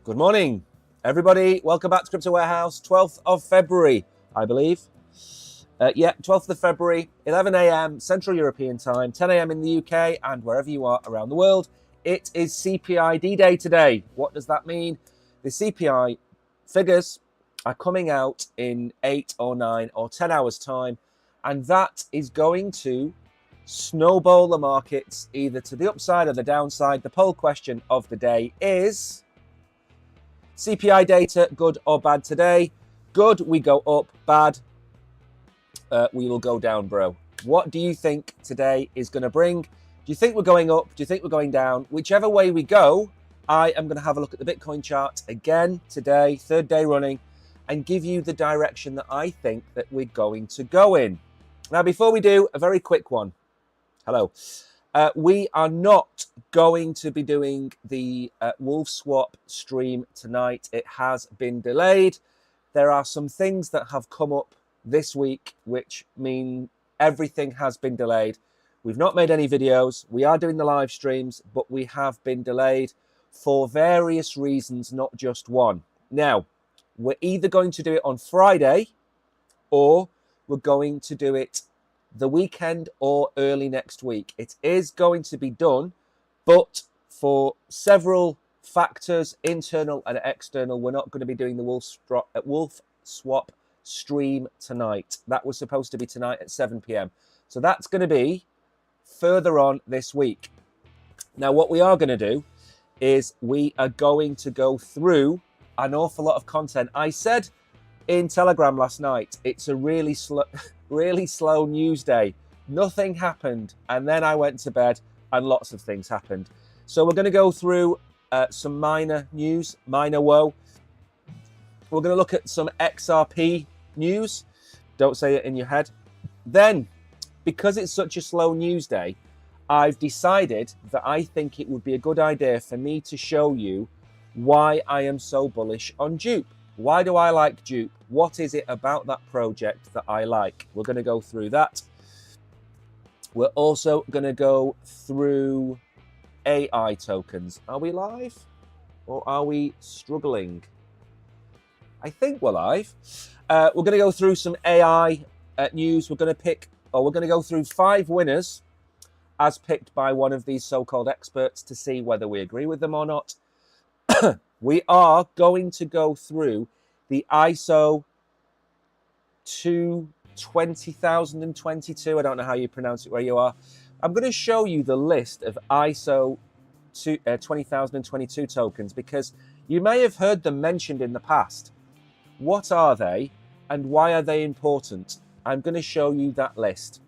Good morning, everybody. Welcome back to Crypto Warehouse, 12th of February, I believe. 12th of February, 11 a.m. Central European Time, 10 a.m. in the UK, and wherever you are around the world. It is CPI D day today. What does that mean? The CPI figures are coming out in 8 or 9 or 10 hours' time, and that is going to snowball the markets either to the upside or the downside. The poll question of the day is: CPI data, good or bad today? Good, we go up. Bad, we will go down, bro. What do you think today is going to bring? Do you think we're going up? Do you think we're going down? Whichever way we go, I am going to have a look at the Bitcoin chart again today, third day running, and give you the direction that I think that we're going to go in. Now, before we do, a very quick one. Hello. We are not going to be doing the Wolf Swap stream tonight. It has been delayed. There are some things that have come up this week, which mean everything has been delayed. We've not made any videos. We are doing the live streams, but we have been delayed for various reasons, not just one. Now, we're either going to do it on Friday or we're going to do it the weekend or early next week. It is going to be done, but for several factors, internal and external, we're not going to be doing the Wolf Swap stream tonight. That was supposed to be tonight at 7 p.m. So that's going to be further on this week. Now, what we are going to do is we are going to go through an awful lot of content. I said in Telegram last night, it's a really slow news day. Nothing happened, and then I went to bed and lots of things happened. So we're going to go through some minor news, minor woe. We're going to look at some XRP news. Don't say it in your head. Then, because it's such a slow news day, I've decided that I think it would be a good idea for me to show you why I am so bullish on Dupe. Why do I like Dupe? What is it about that project that I like? We're going to go through that. We're also going to go through AI tokens. Are we live or are we struggling? I think we're live. We're going to go through some AI news. We're going to go through 5 winners as picked by one of these so-called experts to see whether we agree with them or not. We are going to go through the ISO 20022. I don't know how you pronounce it where you are. I'm going to show you the list of ISO 20022 tokens because you may have heard them mentioned in the past. What are they and why are they important? I'm going to show you that list.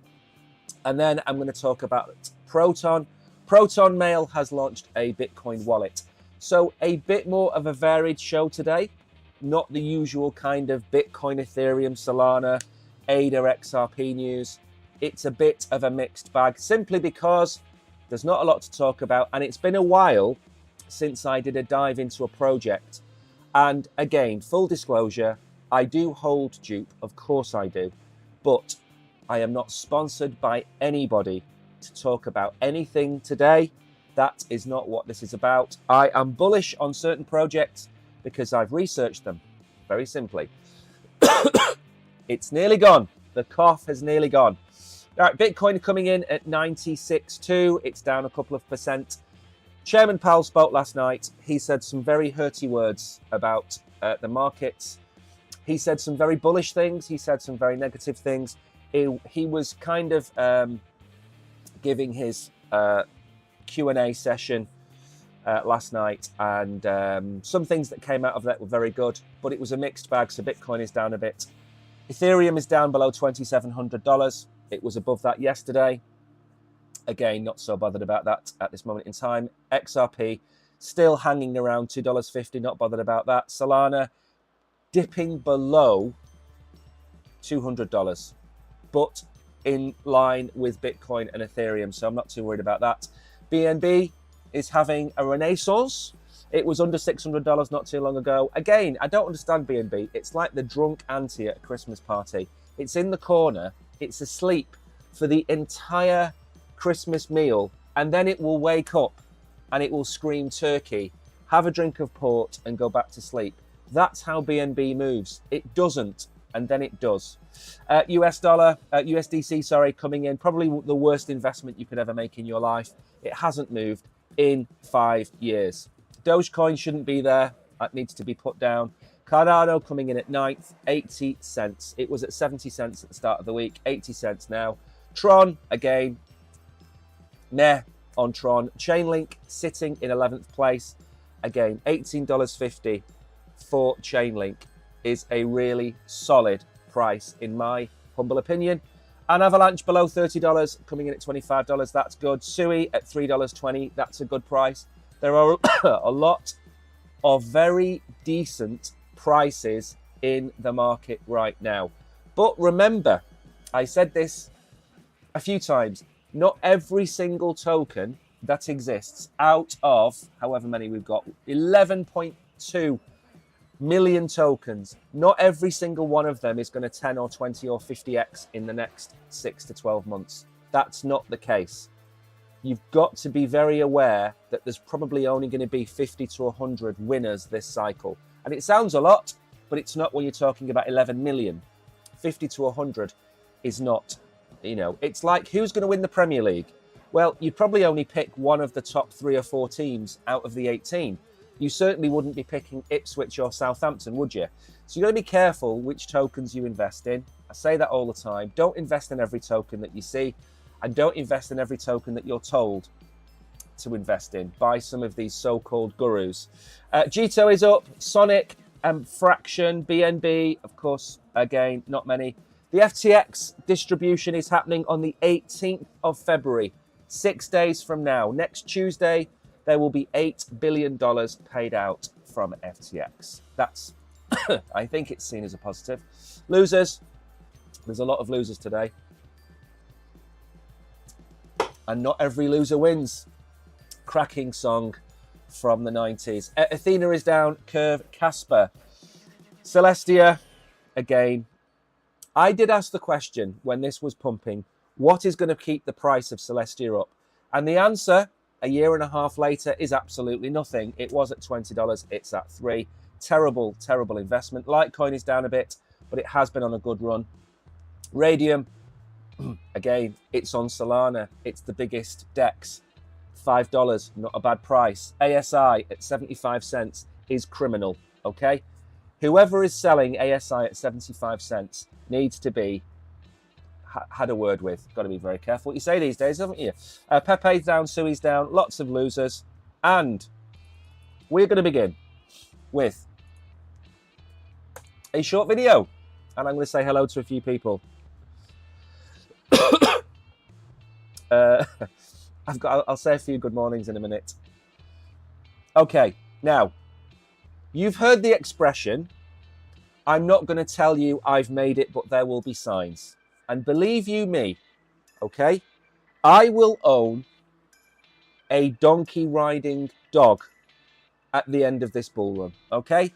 And then I'm going to talk about Proton. Proton Mail has launched a Bitcoin wallet. So a bit more of a varied show today, not the usual kind of Bitcoin, Ethereum, Solana, ADA, XRP news. It's a bit of a mixed bag simply because there's not a lot to talk about. And it's been a while since I did a dive into a project. And again, full disclosure, I do hold Dupe, of course I do. But I am not sponsored by anybody to talk about anything today. That is not what this is about. I am bullish on certain projects because I've researched them, very simply. It's nearly gone. The cough has nearly gone. All right, Bitcoin coming in at 96.2. It's down a couple of percent. Chairman Powell spoke last night. He said some very hurty words about the markets. He said some very bullish things. He said some very negative things. He was kind of giving his Q&A session last night, and some things that came out of that were very good, but it was a mixed bag. So Bitcoin is down a bit. Ethereum is down below $2,700. It was above that yesterday. Again, not so bothered about that at this moment in time. XRP still hanging around $2.50, not bothered about that. Solana dipping below $200, but in line with Bitcoin and Ethereum, so I'm not too worried about that. BNB is having a renaissance. It was under $600 not too long ago. Again, I don't understand BNB. It's like the drunk auntie at a Christmas party. It's in the corner. It's asleep for the entire Christmas meal, and then it will wake up and it will scream turkey, have a drink of port, and go back to sleep. That's how BNB moves. It doesn't, and then it does. USDC, sorry, coming in. Probably the worst investment you could ever make in your life. It hasn't moved in 5 years. Dogecoin shouldn't be there. That needs to be put down. Cardano coming in at 9th, 80 cents. It was at 70 cents at the start of the week, 80 cents now. Tron, again, meh on Tron. Chainlink sitting in 11th place. Again, $18.50 for Chainlink is a really solid price, in my humble opinion. And Avalanche below $30, coming in at $25. That's good. Sui at $3.20. That's a good price. There are a lot of very decent prices in the market right now. But remember, I said this a few times, not every single token that exists out of however many we've got, 11.2 million tokens, not every single one of them is going to 10 or 20 or 50x in the next 6 to 12 months. That's not the case. You've got to be very aware that there's probably only going to be 50 to 100 winners this cycle. And it sounds a lot, but it's not when you're talking about 11 million. 50 to 100 is not, it's like who's going to win the Premier League? Well, you'd probably only pick one of the top 3 or 4 teams out of the 18. You certainly wouldn't be picking Ipswich or Southampton, would you? So you've got to be careful which tokens you invest in. I say that all the time. Don't invest in every token that you see, and don't invest in every token that you're told to invest in by some of these so-called gurus. Gito is up, Sonic, Fraction, BNB, of course, again, not many. The FTX distribution is happening on the 18th of February, 6 days from now. Next Tuesday, there will be $8 billion paid out from FTX. That's, I think it's seen as a positive. Losers, there's a lot of losers today. And not every loser wins. Cracking song from the 90s. Athena is down, Curve, Casper. Celestia, again. I did ask the question when this was pumping, what is going to keep the price of Celestia up? And the answer, a year and a half later, is absolutely nothing. It was at $20, it's at $3. Terrible, terrible investment. Litecoin is down a bit, but it has been on a good run. Radium, again, it's on Solana. It's the biggest DEX. $5, not a bad price. ASI at 75 cents is criminal, okay? Whoever is selling ASI at 75 cents needs to be had a word with. Got to be very careful what you say these days, haven't you? Pepe's down, Sui's down, lots of losers. And we're going to begin with a short video. And I'm going to say hello to a few people. I'll say a few good mornings in a minute. Okay, now, you've heard the expression, I'm not going to tell you I've made it, but there will be signs. And believe you me, okay, I will own a donkey riding dog at the end of this bull run, okay?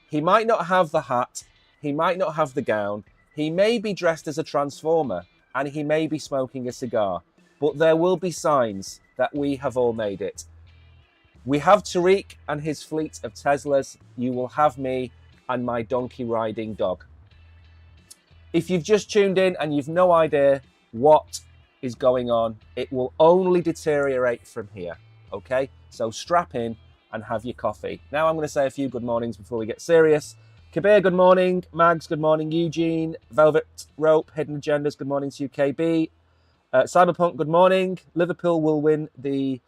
He might not have the hat, he might not have the gown, he may be dressed as a transformer, and he may be smoking a cigar, but there will be signs that we have all made it. We have Tariq and his fleet of Teslas. You will have me and my donkey riding dog. If you've just tuned in and you've no idea what is going on, it will only deteriorate from here, okay? So strap in and have your coffee. Now I'm going to say a few good mornings before we get serious. Kabir, good morning. Mags, good morning. Eugene, Velvet Rope, Hidden Agendas, good morning to you. KB. Cyberpunk, good morning. Liverpool will win the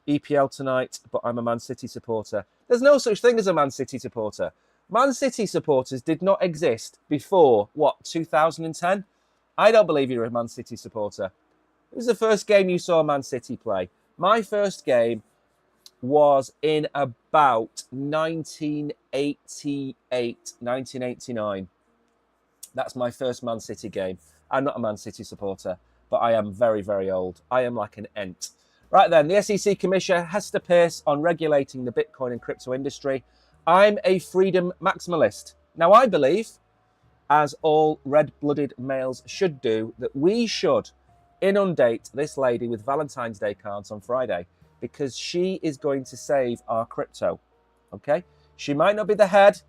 EPL tonight, but I'm a Man City supporter. There's no such thing as a Man City supporter. Man City supporters did not exist before, 2010? I don't believe you're a Man City supporter. It was the first game you saw Man City play. My first game was in about 1988, 1989. That's my first Man City game. I'm not a Man City supporter, but I am very, very old. I am like an ent. Right then, the SEC Commissioner, Hester Peirce, on regulating the Bitcoin and crypto industry. I'm a freedom maximalist. Now, I believe, as all red-blooded males should do, that we should inundate this lady with Valentine's Day cards on Friday, because she is going to save our crypto. Okay? She might not be the head,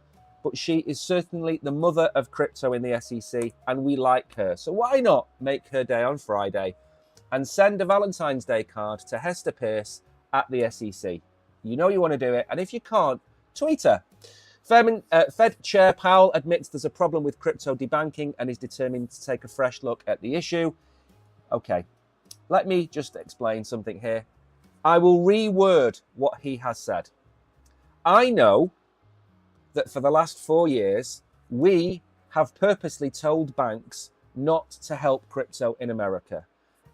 but she is certainly the mother of crypto in the SEC, and we like her. So why not make her day on Friday and send a Valentine's Day card to Hester Peirce at the SEC? You know you want to do it, and if you can't, tweet her. Fed Chair Powell admits there's a problem with crypto debanking and is determined to take a fresh look at the issue. Okay, let me just explain something here. I will reword what he has said. I know that for the last 4 years, we have purposely told banks not to help crypto in America.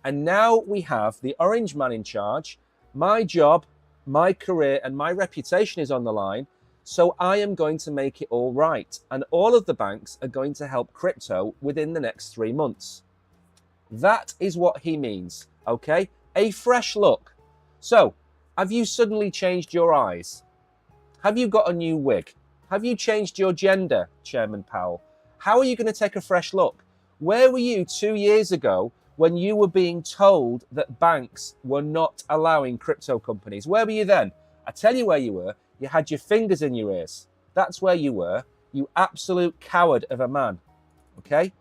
And now we have the orange man in charge. My job, my career, and my reputation is on the line. So I am going to make it all right. And all of the banks are going to help crypto within the next 3 months. That is what he means, okay? A fresh look. So, have you suddenly changed your eyes? Have you got a new wig? Have you changed your gender, Chairman Powell? How are you going to take a fresh look? Where were you 2 years ago when you were being told that banks were not allowing crypto companies? Where were you then? I tell you where you were. You had your fingers in your ears. That's where you were. You absolute coward of a man. Okay?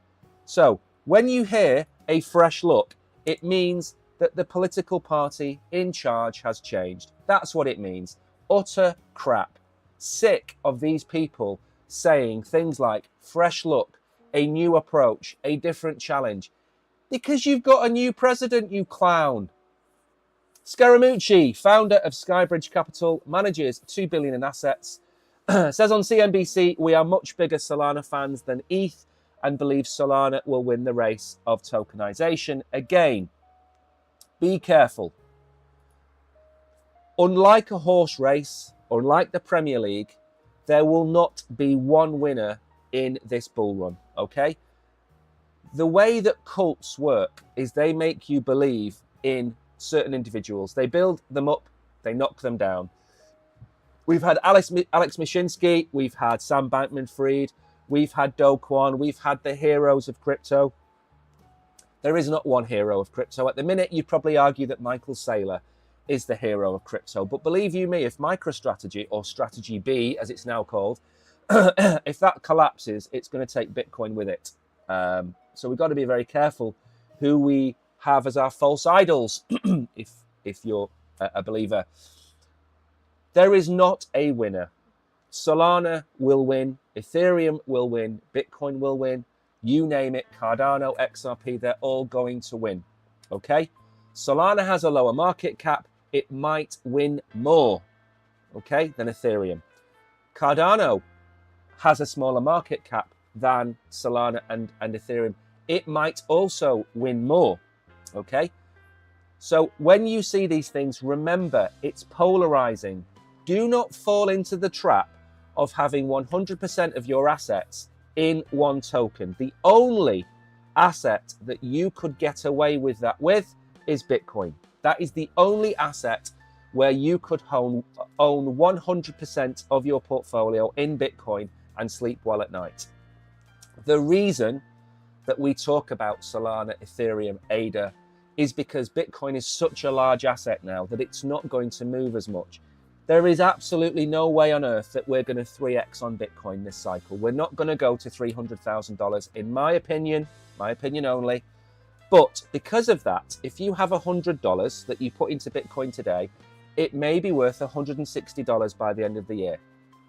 So, when you hear a fresh look, it means that the political party in charge has changed. That's what it means. Utter crap. Sick of these people saying things like fresh look, a new approach, a different challenge. Because you've got a new president, you clown. Scaramucci, founder of Skybridge Capital, manages $2 billion in assets, says on CNBC, we are much bigger Solana fans than ETH and believe Solana will win the race of tokenization. Again, be careful. Unlike a horse race, unlike the Premier League, there will not be one winner in this bull run, okay? The way that cults work is they make you believe in certain individuals. They build them up, they knock them down. We've had Alex Mashinsky, we've had Sam Bankman-Fried, we've had Do Kwon, we've had the heroes of crypto. There is not one hero of crypto. At the minute, you'd probably argue that Michael Saylor is the hero of crypto. But believe you me, if MicroStrategy, or Strategy B, as it's now called, if that collapses, it's going to take Bitcoin with it. So we've got to be very careful who we have as our false idols, if you're a believer. There is not a winner. Solana will win, Ethereum will win, Bitcoin will win, you name it, Cardano, XRP, they're all going to win, okay? Solana has a lower market cap, it might win more, okay, than Ethereum. Cardano has a smaller market cap than Solana and Ethereum. It might also win more, okay? So when you see these things, remember, it's polarizing. Do not fall into the trap of having 100% of your assets in one token. The only asset that you could get away with that with is Bitcoin. That is the only asset where you could own 100% of your portfolio in Bitcoin and sleep well at night. The reason that we talk about Solana, Ethereum, ADA is because Bitcoin is such a large asset now that it's not going to move as much. There is absolutely no way on earth that we're going to 3x on Bitcoin this cycle. We're not going to go to $300,000, in my opinion only. But because of that, if you have $100 that you put into Bitcoin today, it may be worth $160 by the end of the year.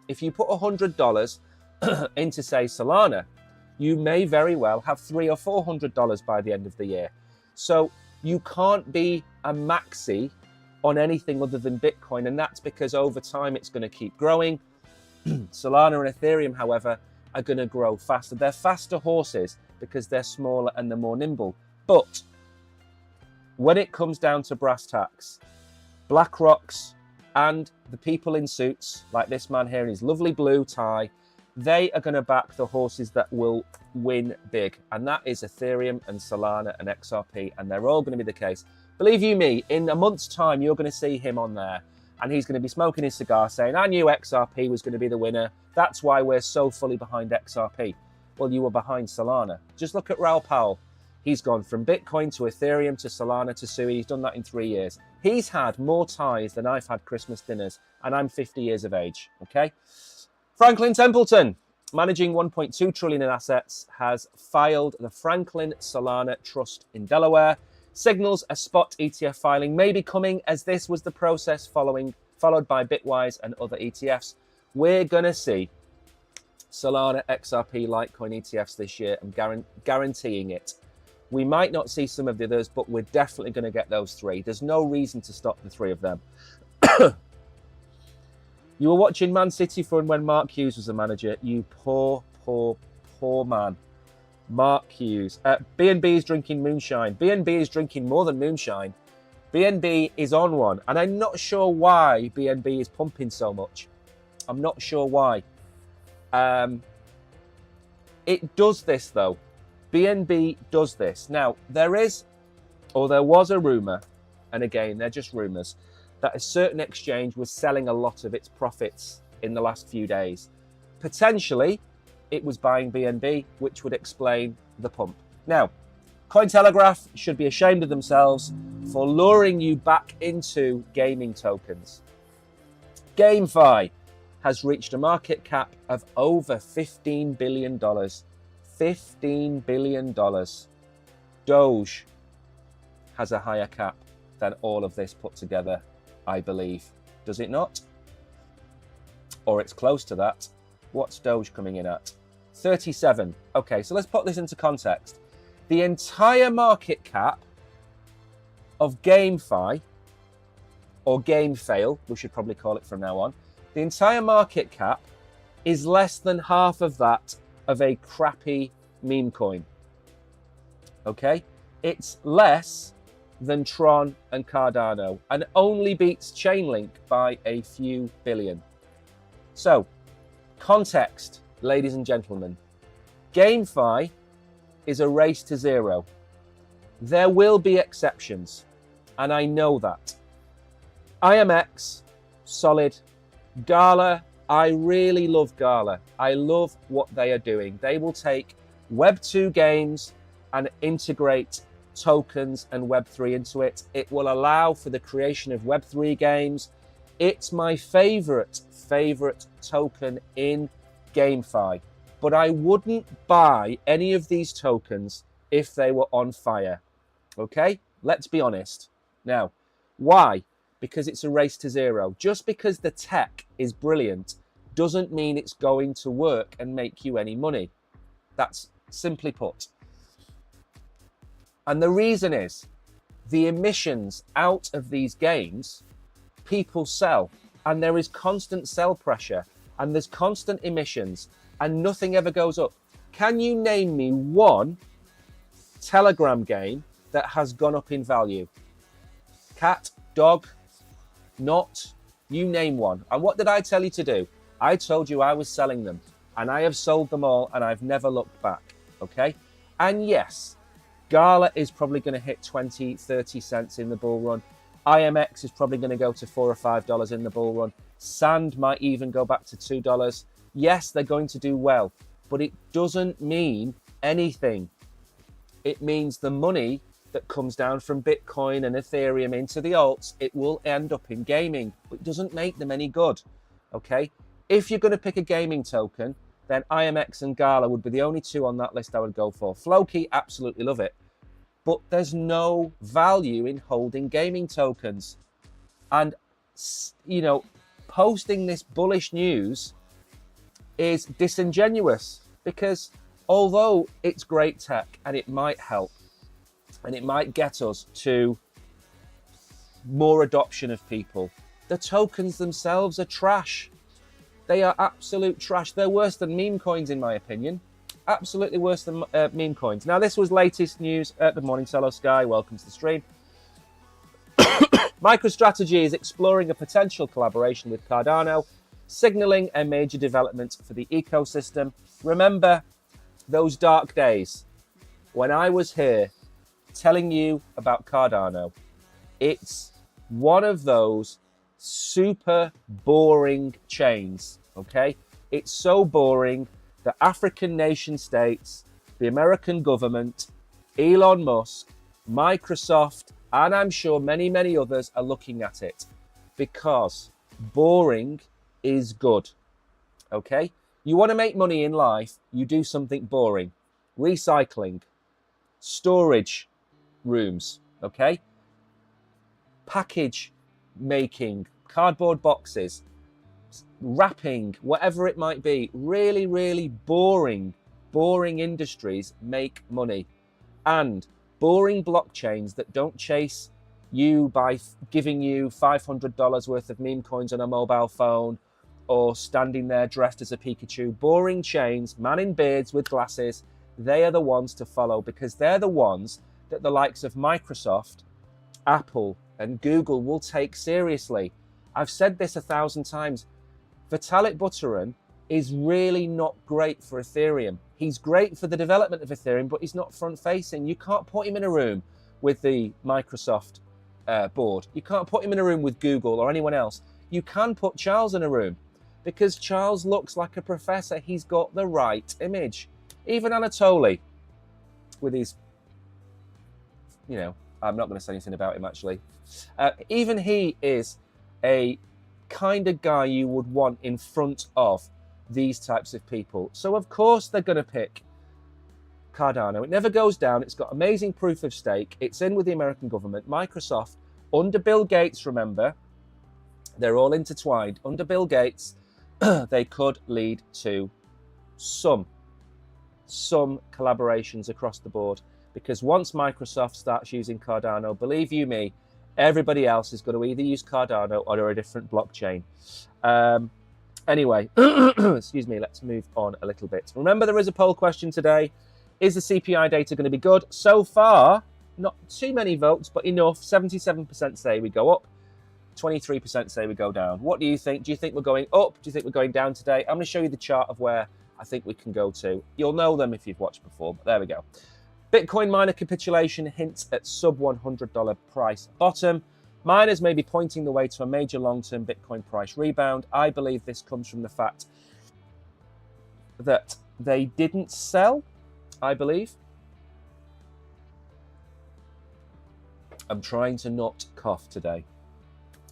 If you put $100 into, say, Solana, you may very well have $300 or $400 by the end of the year. So you can't be a maxi on anything other than Bitcoin, and that's because over time it's going to keep growing. Solana and Ethereum, however, are going to grow faster. They're faster horses because they're smaller and they're more nimble. But when it comes down to brass tacks, BlackRock's and the people in suits, like this man here in his lovely blue tie, they are going to back the horses that will win big. And that is Ethereum and Solana and XRP, and they're all going to be the case. Believe you me, in a month's time, you're going to see him on there, and he's going to be smoking his cigar saying, I knew XRP was going to be the winner. That's why we're so fully behind XRP. Well, you were behind Solana. Just look at Raoul Pal. He's gone from Bitcoin to Ethereum to Solana to Sui. He's done that in 3 years. He's had more ties than I've had Christmas dinners, and I'm 50 years of age, okay? Franklin Templeton, managing 1.2 trillion in assets, has filed the Franklin Solana Trust in Delaware. Signals a spot ETF filing may be coming, as this was the process followed by Bitwise and other ETFs. We're going to see Solana XRP Litecoin ETFs this year. I'm guaranteeing it. We might not see some of the others, but we're definitely going to get those three. There's no reason to stop the three of them. You were watching Man City from when Mark Hughes was the manager. You poor, poor, poor man. Mark Hughes. BNB is drinking moonshine. BNB is drinking more than moonshine. BNB is on one. And I'm not sure why BNB is pumping so much. I'm not sure why. It does this, though. BNB does this. Now, there was a rumour, and again, they're just rumours, that a certain exchange was selling a lot of its profits in the last few days. Potentially, it was buying BNB, which would explain the pump. Now, Cointelegraph should be ashamed of themselves for luring you back into gaming tokens. GameFi has reached a market cap of over $15 billion. $15 billion. Doge has a higher cap than all of this put together, I believe. Does it not? Or it's close to that. What's Doge coming in at? 37. Okay, so let's put this into context. The entire market cap of GameFi, or GameFail, we should probably call it from now on, the entire market cap is less than half of that of a crappy meme coin. Okay? It's less than Tron and Cardano, and only beats Chainlink by a few billion. So, context, ladies and gentlemen. GameFi is a race to zero. There will be exceptions, and I know that. IMX, solid. Gala, I really love Gala. I love what they are doing. They will take Web2 games and integrate tokens and Web3 into it. It will allow for the creation of Web3 games. It's my favorite token in GameFi. But I wouldn't buy any of these tokens if they were on fire. Okay? Let's be honest. Now, why? Because it's a race to zero. Just because the tech is brilliant doesn't mean it's going to work and make you any money. That's simply put. And the reason is the emissions out of these games, people sell, and there is constant sell pressure, and there's constant emissions, and nothing ever goes up. Can you name me one Telegram game that has gone up in value? Cat, dog, not, you name one. And what did I tell you to do? I told you I was selling them, and I have sold them all, and I've never looked back, okay? And yes, Gala is probably going to hit 20, 30 cents in the bull run. IMX is probably going to go to $4 or $5 in the bull run. Sand might even go back to $2. Yes, they're going to do well, but it doesn't mean anything. It means the money that comes down from Bitcoin and Ethereum into the alts, it will end up in gaming. It doesn't make them any good, okay? If you're going to pick a gaming token, then IMX and Gala would be the only two on that list I would go for. Floki, absolutely love it. But there's no value in holding gaming tokens. And, you know, posting this bullish news is disingenuous, because although it's great tech and it might help and it might get us to more adoption of people, the tokens themselves are trash. They are absolute trash. They're worse than meme coins, in my opinion. Absolutely worse than meme coins. Now, this was latest news. Good morning, Cello Sky. Welcome to the stream. MicroStrategy is exploring a potential collaboration with Cardano, signaling a major development for the ecosystem. Remember those dark days when I was here telling you about Cardano? It's one of those super boring chains, okay? It's so boring. The African nation states, the American government, Elon Musk, Microsoft, and I'm sure many, many others are looking at it because boring is good, okay? You want to make money in life, you do something boring. Recycling, storage rooms, okay? Package making, cardboard boxes, wrapping, whatever it might be. Really, really boring industries make money. And boring blockchains that don't chase you by giving you $500 worth of meme coins on a mobile phone or standing there dressed as a Pikachu. Boring chains, man in beards with glasses, they are the ones to follow because they're the ones that the likes of Microsoft, Apple, and Google will take seriously. I've said this 1,000 times. Vitalik Buterin is really not great for Ethereum. He's great for the development of Ethereum, but he's not front-facing. You can't put him in a room with the Microsoft board. You can't put him in a room with Google or anyone else. You can put Charles in a room because Charles looks like a professor. He's got the right image. Even Anatoly, with his, you know, I'm not going to say anything about him actually. Even he is a kind of guy you would want in front of these types of people. So of course they're going to pick Cardano. It never goes down. It's got amazing proof of stake. It's in with the American government. Microsoft, under Bill Gates, remember, they're all intertwined. Under Bill Gates, they could lead to some collaborations across the board. Because once Microsoft starts using Cardano, believe you me, everybody else is going to either use Cardano or a different blockchain. Anyway, excuse me, let's move on a little bit. Remember, there is a poll question today. Is the CPI data going to be good? So far, not too many votes, but enough. 77% say we go up. 23% say we go down. What do you think? Do you think we're going up? Do you think we're going down today? I'm going to show you the chart of where I think we can go to. You'll know them if you've watched before, but there we go. Bitcoin miner capitulation hints at sub $100 price bottom. Miners may be pointing the way to a major long-term Bitcoin price rebound. I believe this comes from the fact that they didn't sell, I believe. I'm trying to not cough today.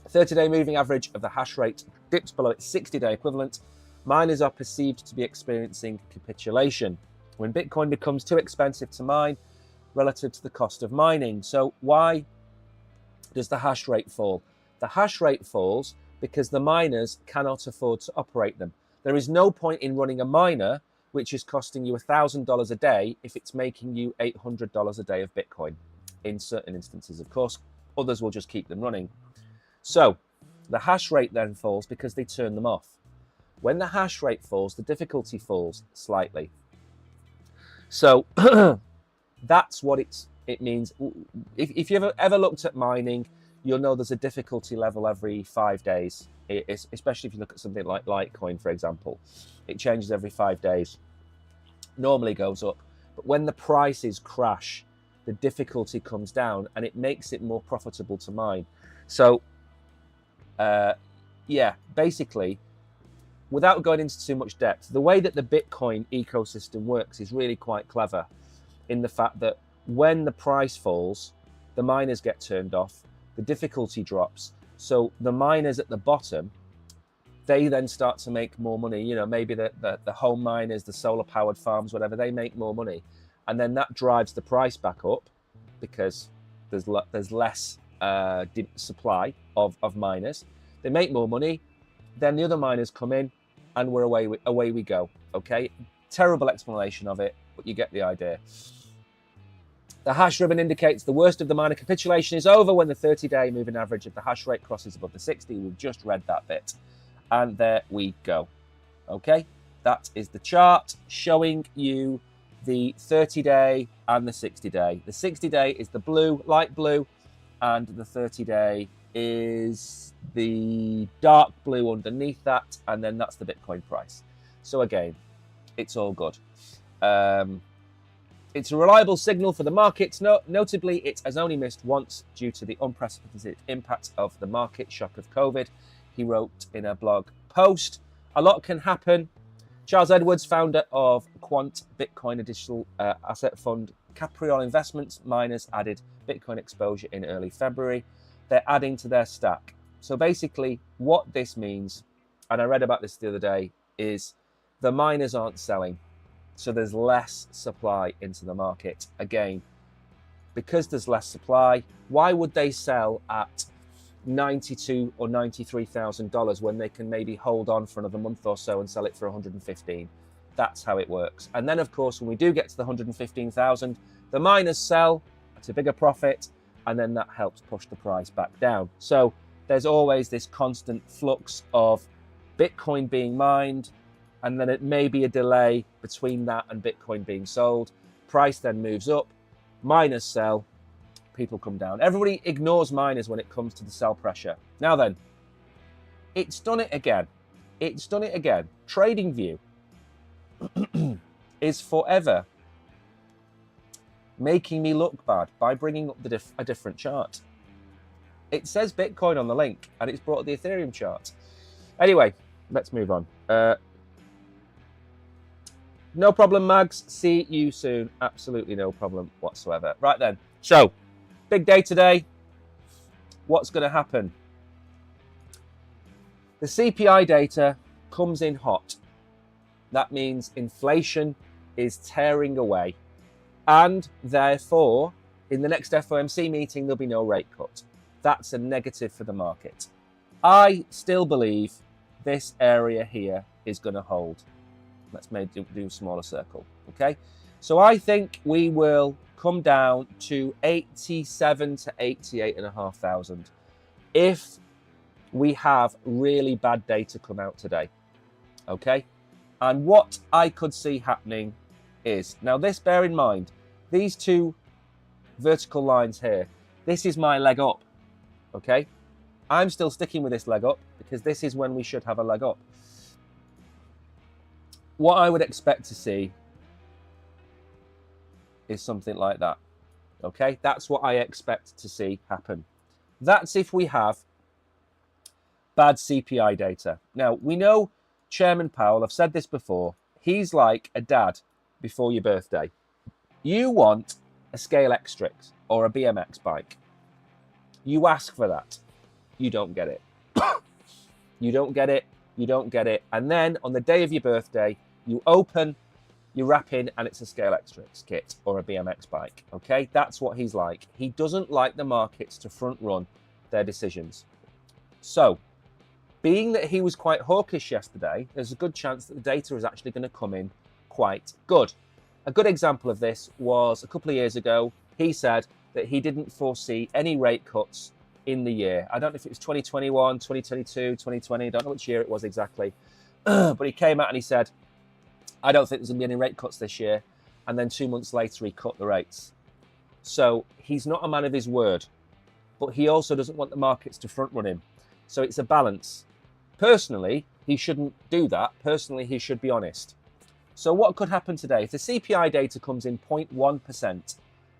30-day moving average of the hash rate dips below its 60-day equivalent. Miners are perceived to be experiencing capitulation when Bitcoin becomes too expensive to mine relative to the cost of mining. So why does the hash rate fall? The hash rate falls because the miners cannot afford to operate them. There is no point in running a miner which is costing you $1,000 a day if it's making you $800 a day of Bitcoin. In certain instances, of course, others will just keep them running. So the hash rate then falls because they turn them off. When the hash rate falls, the difficulty falls slightly. So that's what it means. If you've ever looked at mining, you'll know there's a difficulty level every 5 days, especially if you look at something like Litecoin, for example. It changes every 5 days, normally goes up. But when the prices crash, the difficulty comes down and it makes it more profitable to mine. So, yeah, basically, without going into too much depth, the way that the Bitcoin ecosystem works is really quite clever in the fact that when the price falls, the miners get turned off, the difficulty drops. So the miners at the bottom, they then start to make more money. You know, maybe the home miners, the solar powered farms, whatever, they make more money. And then that drives the price back up because there's less supply of miners. They make more money. Then the other miners come in and we're away we go. Okay, terrible explanation of it, but you get the idea. The hash ribbon indicates the worst of the miner capitulation is over when the 30-day moving average of the hash rate crosses above the 60. We've just read that bit. And there we go. Okay, that is the chart showing you the 30-day and the 60-day. The 60-day is the blue, light blue, and the 30-day is the dark blue underneath that, and then that's the Bitcoin price. So again, it's all good. It's a reliable signal for the markets. Notably, it has only missed once due to the unprecedented impact of the market shock of COVID, he wrote in a blog post. A lot can happen. Charles Edwards, founder of Quant Bitcoin Digital Asset Fund, Capriol Investments miners added Bitcoin exposure in early February. They're adding to their stack. So basically what this means, and I read about this the other day, is the miners aren't selling. So there's less supply into the market. Again, because there's less supply, why would they sell at $92,000 or $93,000 when they can maybe hold on for another month or so and sell it for 115? That's how it works. And then, of course, when we do get to the 115,000, the miners sell at a bigger profit, and then that helps push the price back down. So there's always this constant flux of Bitcoin being mined, and then it may be a delay between that and Bitcoin being sold. Price then moves up, miners sell, people come down. Everybody ignores miners when it comes to the sell pressure. Now then, it's done it again. It's done it again. TradingView is forever making me look bad by bringing up a different chart. It says Bitcoin on the link, and it's brought up the Ethereum chart. Anyway, let's move on. No problem, Mags. See you soon. Absolutely no problem whatsoever. Right then. So, big day today. What's going to happen? The CPI data comes in hot. That means inflation is tearing away. And therefore, in the next FOMC meeting, there'll be no rate cut. That's a negative for the market. I still believe this area here is going to hold. Let's maybe do a smaller circle, okay? So I think we will come down to 87 to 88,500 if we have really bad data come out today, okay? And what I could see happening is, now this, bear in mind, these two vertical lines here, this is my leg up, okay? I'm still sticking with this leg up because this is when we should have a leg up. What I would expect to see is something like that, okay? That's what I expect to see happen. That's if we have bad CPI data. Now, we know Chairman Powell, I've said this before, he's like a dad before your birthday. You want a Scale X-Trix or a BMX bike. You ask for that. You don't get it. You don't get it. You don't get it. And then on the day of your birthday, you open, you wrap in, and it's a Scale X-Trix kit or a BMX bike. Okay, that's what he's like. He doesn't like the markets to front run their decisions. So, being that he was quite hawkish yesterday, there's a good chance that the data is actually going to come in quite good. A good example of this was a couple of years ago. He said that he didn't foresee any rate cuts in the year. I don't know if it was 2021, 2022, 2020. I don't know which year it was exactly. But he came out and he said, I don't think there's going to be any rate cuts this year. And then 2 months later, he cut the rates. So he's not a man of his word. But he also doesn't want the markets to front run him. So it's a balance. Personally, he shouldn't do that. Personally, he should be honest. So what could happen today? If the CPI data comes in 0.1%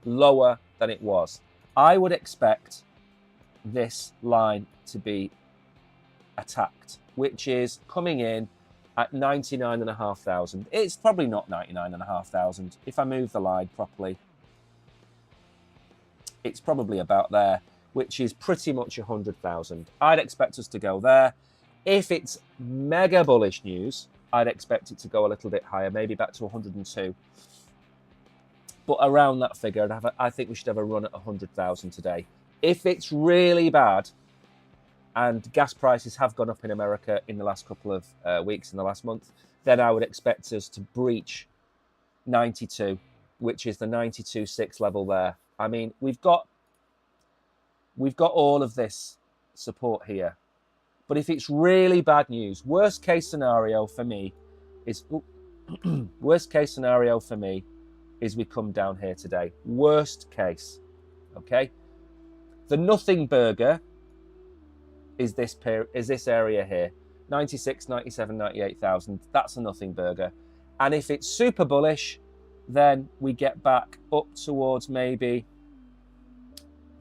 lower than it was, I would expect this line to be attacked, which is coming in at 99,500. It's probably not 99,500. If I move the line properly, it's probably about there, which is pretty much 100,000. I'd expect us to go there. If it's mega bullish news, I'd expect it to go a little bit higher, maybe back to 102. But around that figure, I think we should have a run at 100,000 today. If it's really bad, and gas prices have gone up in America in the last couple of weeks, in the last month, then I would expect us to breach 92, which is the 92.6 level there. I mean, we've got all of this support here. But if it's really bad news, worst case scenario for me is we come down here today. Worst case, okay? The nothing burger is this area here, 96, 97, 98,000. That's a nothing burger. And if it's super bullish, then we get back up towards maybe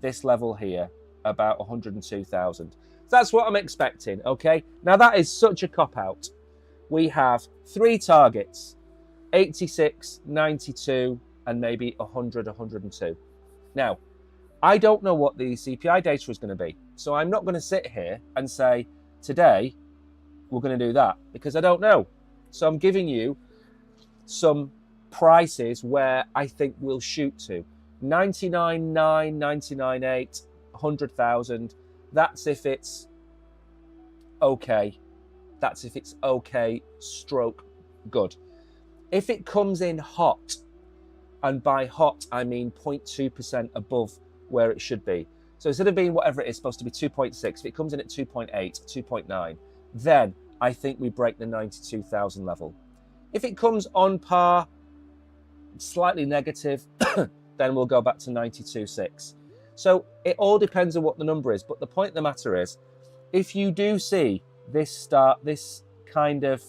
this level here, about 102,000. That's what I'm expecting, okay? Now, that is such a cop-out. We have three targets, 86, 92, and maybe 100, 102. Now, I don't know what the CPI data is going to be. So I'm not going to sit here and say, today, we're going to do that, because I don't know. So I'm giving you some prices where I think we'll shoot to. 99.9, 99.8, 100,000. That's if it's okay. That's if it's okay, stroke, good. If it comes in hot, and by hot, I mean 0.2% above where it should be. So instead of being whatever it is supposed to be 2.6, if it comes in at 2.8, 2.9, then I think we break the 92,000 level. If it comes on par, slightly negative, then we'll go back to 92.6. So it all depends on what the number is. But the point of the matter is, if you do see this kind of,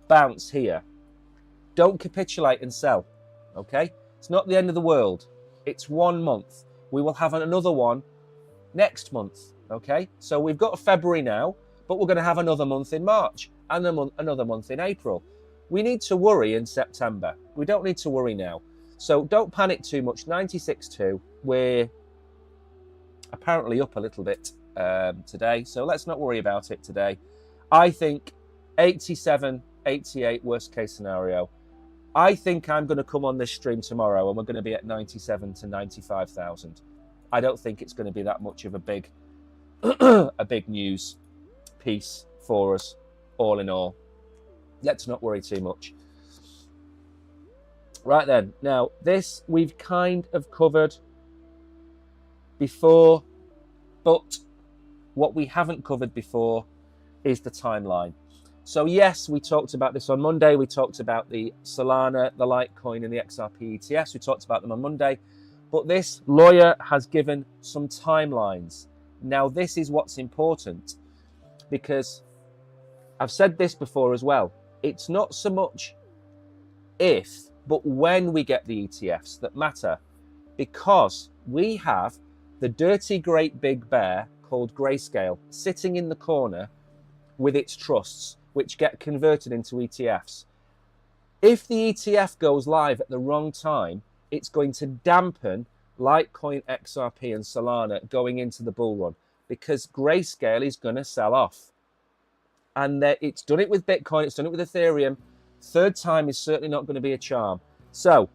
bounce here, don't capitulate and sell, okay? It's not the end of the world. It's 1 month. We will have another one next month, okay? So we've got February now, but we're going to have another month in March and another month in April. We need to worry in September. We don't need to worry now. So don't panic too much. 96.2, we're apparently up a little bit today, so let's not worry about it today. I think 87, 88, worst case scenario. I think I'm going to come on this stream tomorrow and we're going to be at 97 to 95,000. I don't think it's going to be that much of a big news piece for us, all in all. Let's not worry too much. Right then, now this we've kind of covered before, but what we haven't covered before is the timeline. So yes, we talked about this on Monday. We talked about the Solana, the Litecoin, and the XRP ETFs. We talked about them on Monday. But this lawyer has given some timelines. Now, this is what's important, because I've said this before as well. It's not so much if, but when we get the ETFs that matter, because we have the dirty, great big bear called Grayscale sitting in the corner with its trusts, which get converted into ETFs. If the ETF goes live at the wrong time, it's going to dampen Litecoin, XRP, and Solana going into the bull run, because Grayscale is going to sell off. And it's done it with Bitcoin, it's done it with Ethereum. Third time is certainly not going to be a charm. So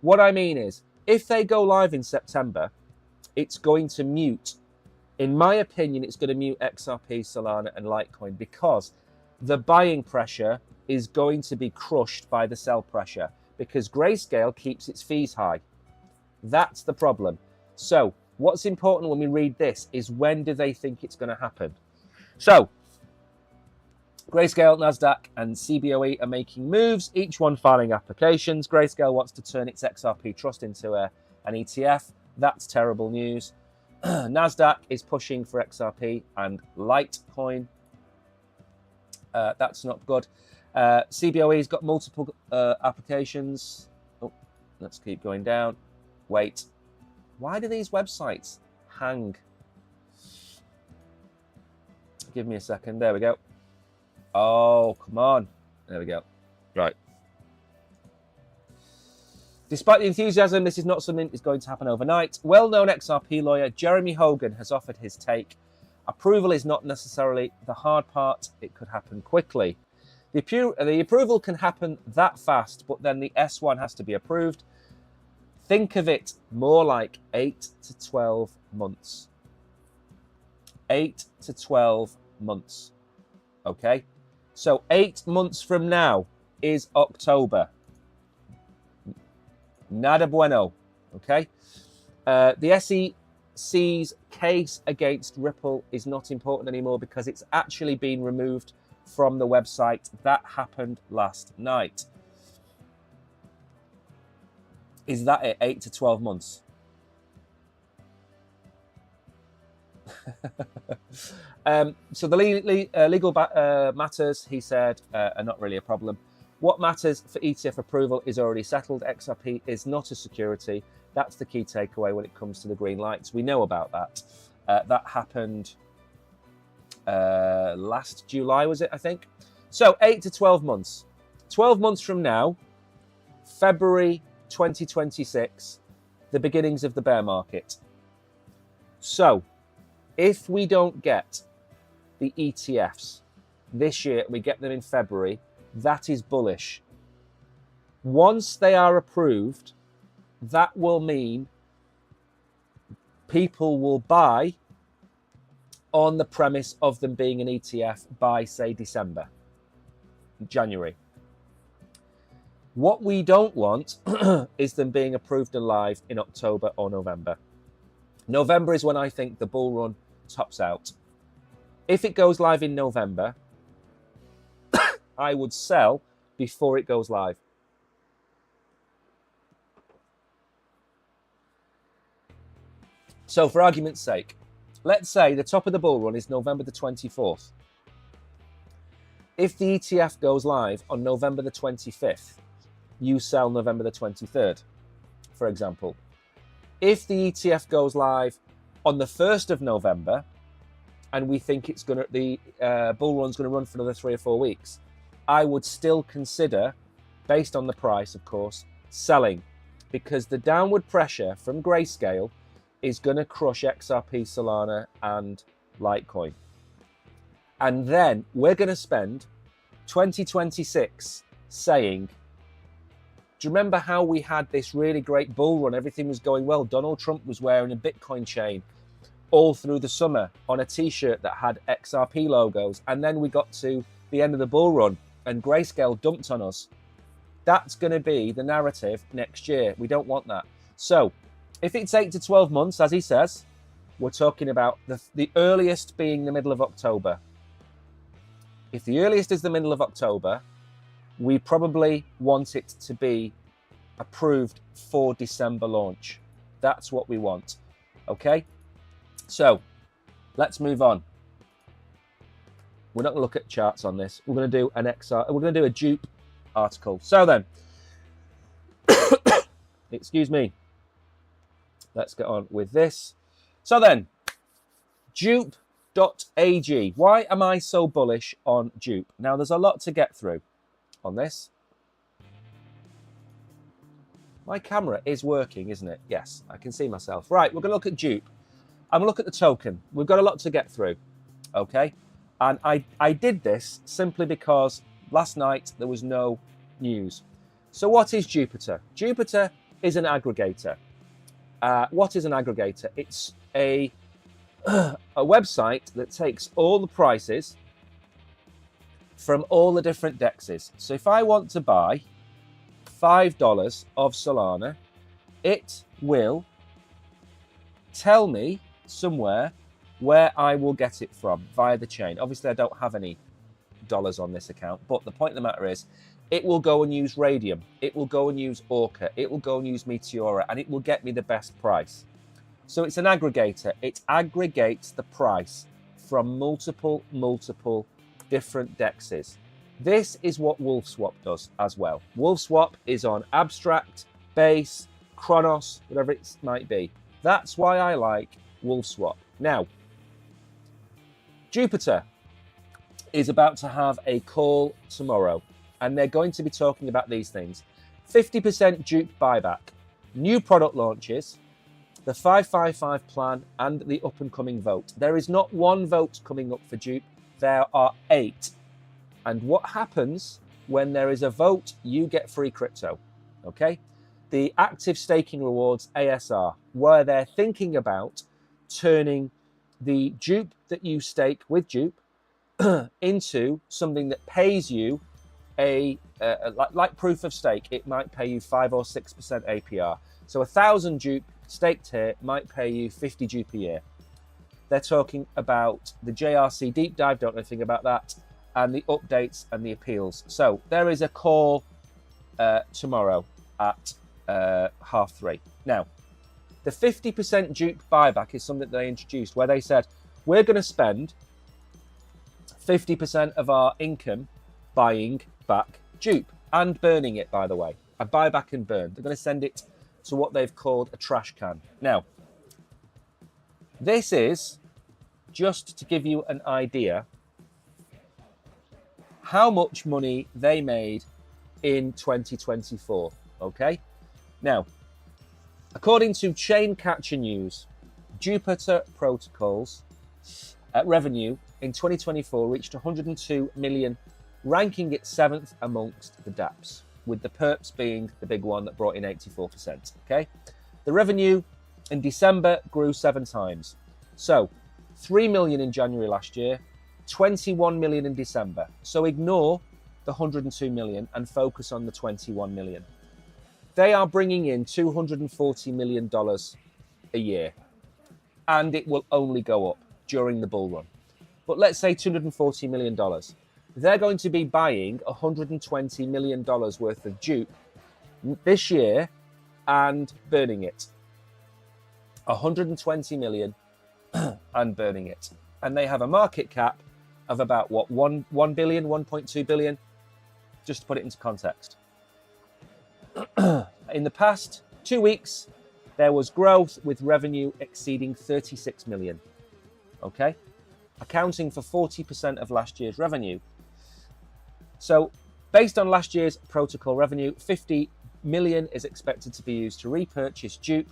what I mean is, if they go live in September, it's going to mute. In my opinion, it's going to mute XRP, Solana, and Litecoin, because the buying pressure is going to be crushed by the sell pressure, because Grayscale keeps its fees high. That's the problem. So what's important when we read this is, when do they think it's going to happen? So Grayscale, Nasdaq, and CBOE are making moves, each one filing applications. Grayscale wants to turn its XRP trust into an ETF. That's terrible news. Nasdaq is pushing for XRP and Litecoin. That's not good. CBOE's got multiple applications. Oh, let's keep going down. Wait. Why do these websites hang? Give me a second. There we go. Oh, come on. There we go. Right. Despite the enthusiasm, this is not something that's going to happen overnight. Well-known XRP lawyer Jeremy Hogan has offered his take. Approval is not necessarily the hard part. It could happen quickly. The approval can happen that fast, but then the S1 has to be approved. Think of it more like 8 to 12 months. 8 to 12 months. Okay? So 8 months from now is October. Nada bueno. Okay? The SEC's case against Ripple is not important anymore, because it's actually been removed from the website. That happened last night. Is that it? 8 to 12 months. So the legal matters, he said, are not really a problem. What matters for ETF approval is already settled. XRP is not a security. That's the key takeaway when it comes to the green lights. We know about that. That happened last July, was it, I think? So 8 to 12 months. 12 months from now, February 2026, the beginnings of the bear market. So if we don't get the ETFs this year, we get them in February, that is bullish. Once they are approved, that will mean people will buy on the premise of them being an ETF by, say, December, January. What we don't want is them being approved and live in October or November. November is when I think the bull run tops out. If it goes live in November, I would sell before it goes live. So for argument's sake, let's say the top of the bull run is November the 24th. If the ETF goes live on November the 25th, you sell November the 23rd, for example. If the ETF goes live on the 1st of November, and we think it's going to, the bull run's going to run for another 3 or 4 weeks, I would still consider, based on the price, of course, selling, because the downward pressure from Grayscale is going to crush XRP, Solana, and Litecoin. And then we're going to spend 2026 saying, do you remember how we had this really great bull run? Everything was going well. Donald Trump was wearing a Bitcoin chain all through the summer on a t-shirt that had XRP logos. And then we got to the end of the bull run and Grayscale dumped on us. That's going to be the narrative next year. We don't want that. So if it's 8 to 12 months, as he says, we're talking about the earliest being the middle of October. If the earliest is the middle of October, we probably want it to be approved for December launch. That's what we want. Okay? So let's move on. We're not going to look at charts on this. We're going to do an XR. We're going to do a dupe article. So then, excuse me. Let's get on with this. So then, dupe.ag. Why am I so bullish on dupe? Now, there's a lot to get through on this. My camera is working, isn't it? Yes, I can see myself. Right, we're going to look at dupe. I'm going to look at the token. We've got a lot to get through, okay? And I did this simply because last night there was no news. So what is Jupiter? Jupiter is an aggregator. What is an aggregator? It's a website that takes all the prices from all the different dexes. So if I want to buy $5 of Solana, it will tell me somewhere where I will get it from via the chain. Obviously, I don't have any dollars on this account, but the point of the matter is, it will go and use Radium, it will go and use Orca, it will go and use Meteora, and it will get me the best price. So it's an aggregator. It aggregates the price from multiple different dexes. This is what WolfSwap does as well. WolfSwap is on Abstract, Base, Chronos, whatever it might be. That's why I like WolfSwap. Now, Jupiter is about to have a call tomorrow, and they're going to be talking about these things. 50% dupe buyback, new product launches, the 555 plan, and the up-and-coming vote. There is not one vote coming up for dupe. There are 8. And what happens when there is a vote? You get free crypto, okay? The active staking rewards, ASR, where they're thinking about turning the dupe that you stake with dupe into something that pays you like proof of stake. It might pay you 5 or 6% APR. So 1,000 dupe staked here might pay you 50 dupe a year. They're talking about the JRC deep dive, don't know anything about that, and the updates and the appeals. So there is a call tomorrow at 3:30. Now, the 50% dupe buyback is something they introduced where they said, we're going to spend 50% of our income buying back dupe and burning it, by the way. A buyback and burn. They're going to send it to what they've called a trash can. Now, this is just to give you an idea how much money they made in 2024. Okay? Now, according to Chain Catcher News, Jupiter Protocols revenue in 2024 reached 102 million, ranking it 7th amongst the dApps, with the perps being the big one that brought in 84%. Okay? The revenue in December grew 7 times. So, 3 million in January last year, 21 million in December. So ignore the 102 million and focus on the 21 million. They are bringing in $240 million a year, and it will only go up during the bull run. But let's say $240 million. They're going to be buying $120 million worth of dupe this year and burning it. 120 million and burning it. And they have a market cap of about, what, 1 billion, 1.2 billion? Just to put it into context. In the past 2 weeks, there was growth with revenue exceeding 36 million. Okay? Accounting for 40% of last year's revenue. So, based on last year's protocol revenue, 50 million is expected to be used to repurchase dupe.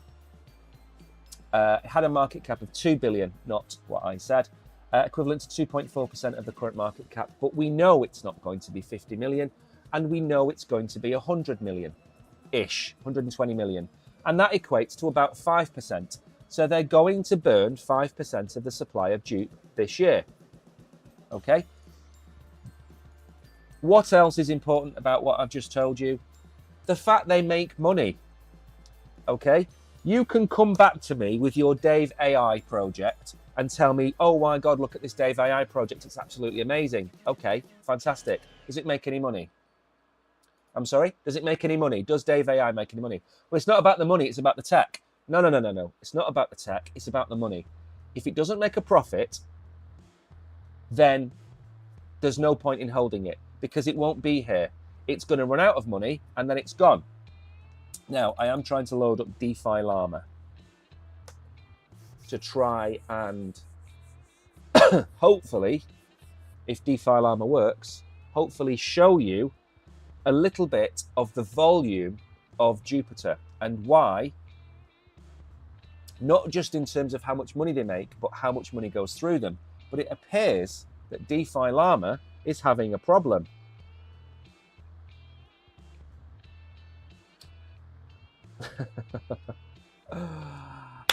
It had a market cap of 2 billion, not what I said, equivalent to 2.4% of the current market cap. But we know it's not going to be 50 million, and we know it's going to be 100 million-ish, 120 million. And that equates to about 5%. So they're going to burn 5% of the supply of dupe this year. Okay? What else is important about what I've just told you? The fact they make money. Okay? You can come back to me with your Dave AI project and tell me, oh my God, look at this Dave AI project. It's absolutely amazing. Okay, fantastic. Does it make any money? I'm sorry? Does it make any money? Does Dave AI make any money? Well, it's not about the money. It's about the tech. No. It's not about the tech. It's about the money. If it doesn't make a profit, then there's no point in holding it because it won't be here. It's going to run out of money and then it's gone. Now, I am trying to load up DeFi Llama to try and hopefully, if DeFi Llama works, hopefully show you a little bit of the volume of Jupiter and why, not just in terms of how much money they make, but how much money goes through them. But it appears that DeFi Llama is having a problem.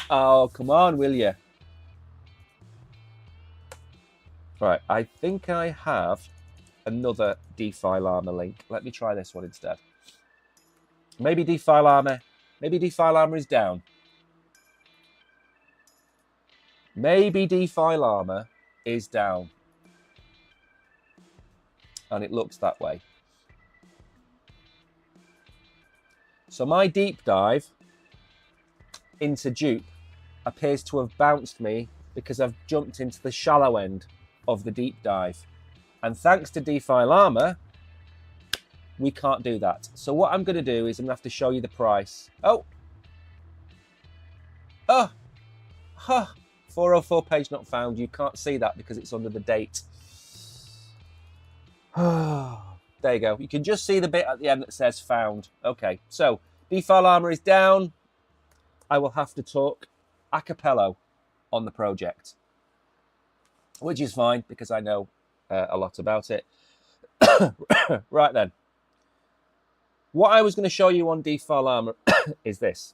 Oh, come on, will you? Right, I think I have another DeFi Llama link. Let me try this one instead. Maybe DeFi Llama is down. Maybe DeFi Llama is down. And it looks that way. So my deep dive into dupe appears to have bounced me because I've jumped into the shallow end of the deep dive. And thanks to DeFi Llama, we can't do that. So what I'm going to do is I'm going to have to show you the price. 404 page not found. You can't see that because it's under the date. There you go. You can just see the bit at the end that says found. Okay, so DeFi Llama is down. I will have to talk a cappella on the project, which is fine because I know a lot about it. Right then. What I was going to show you on DeFi Llama is this.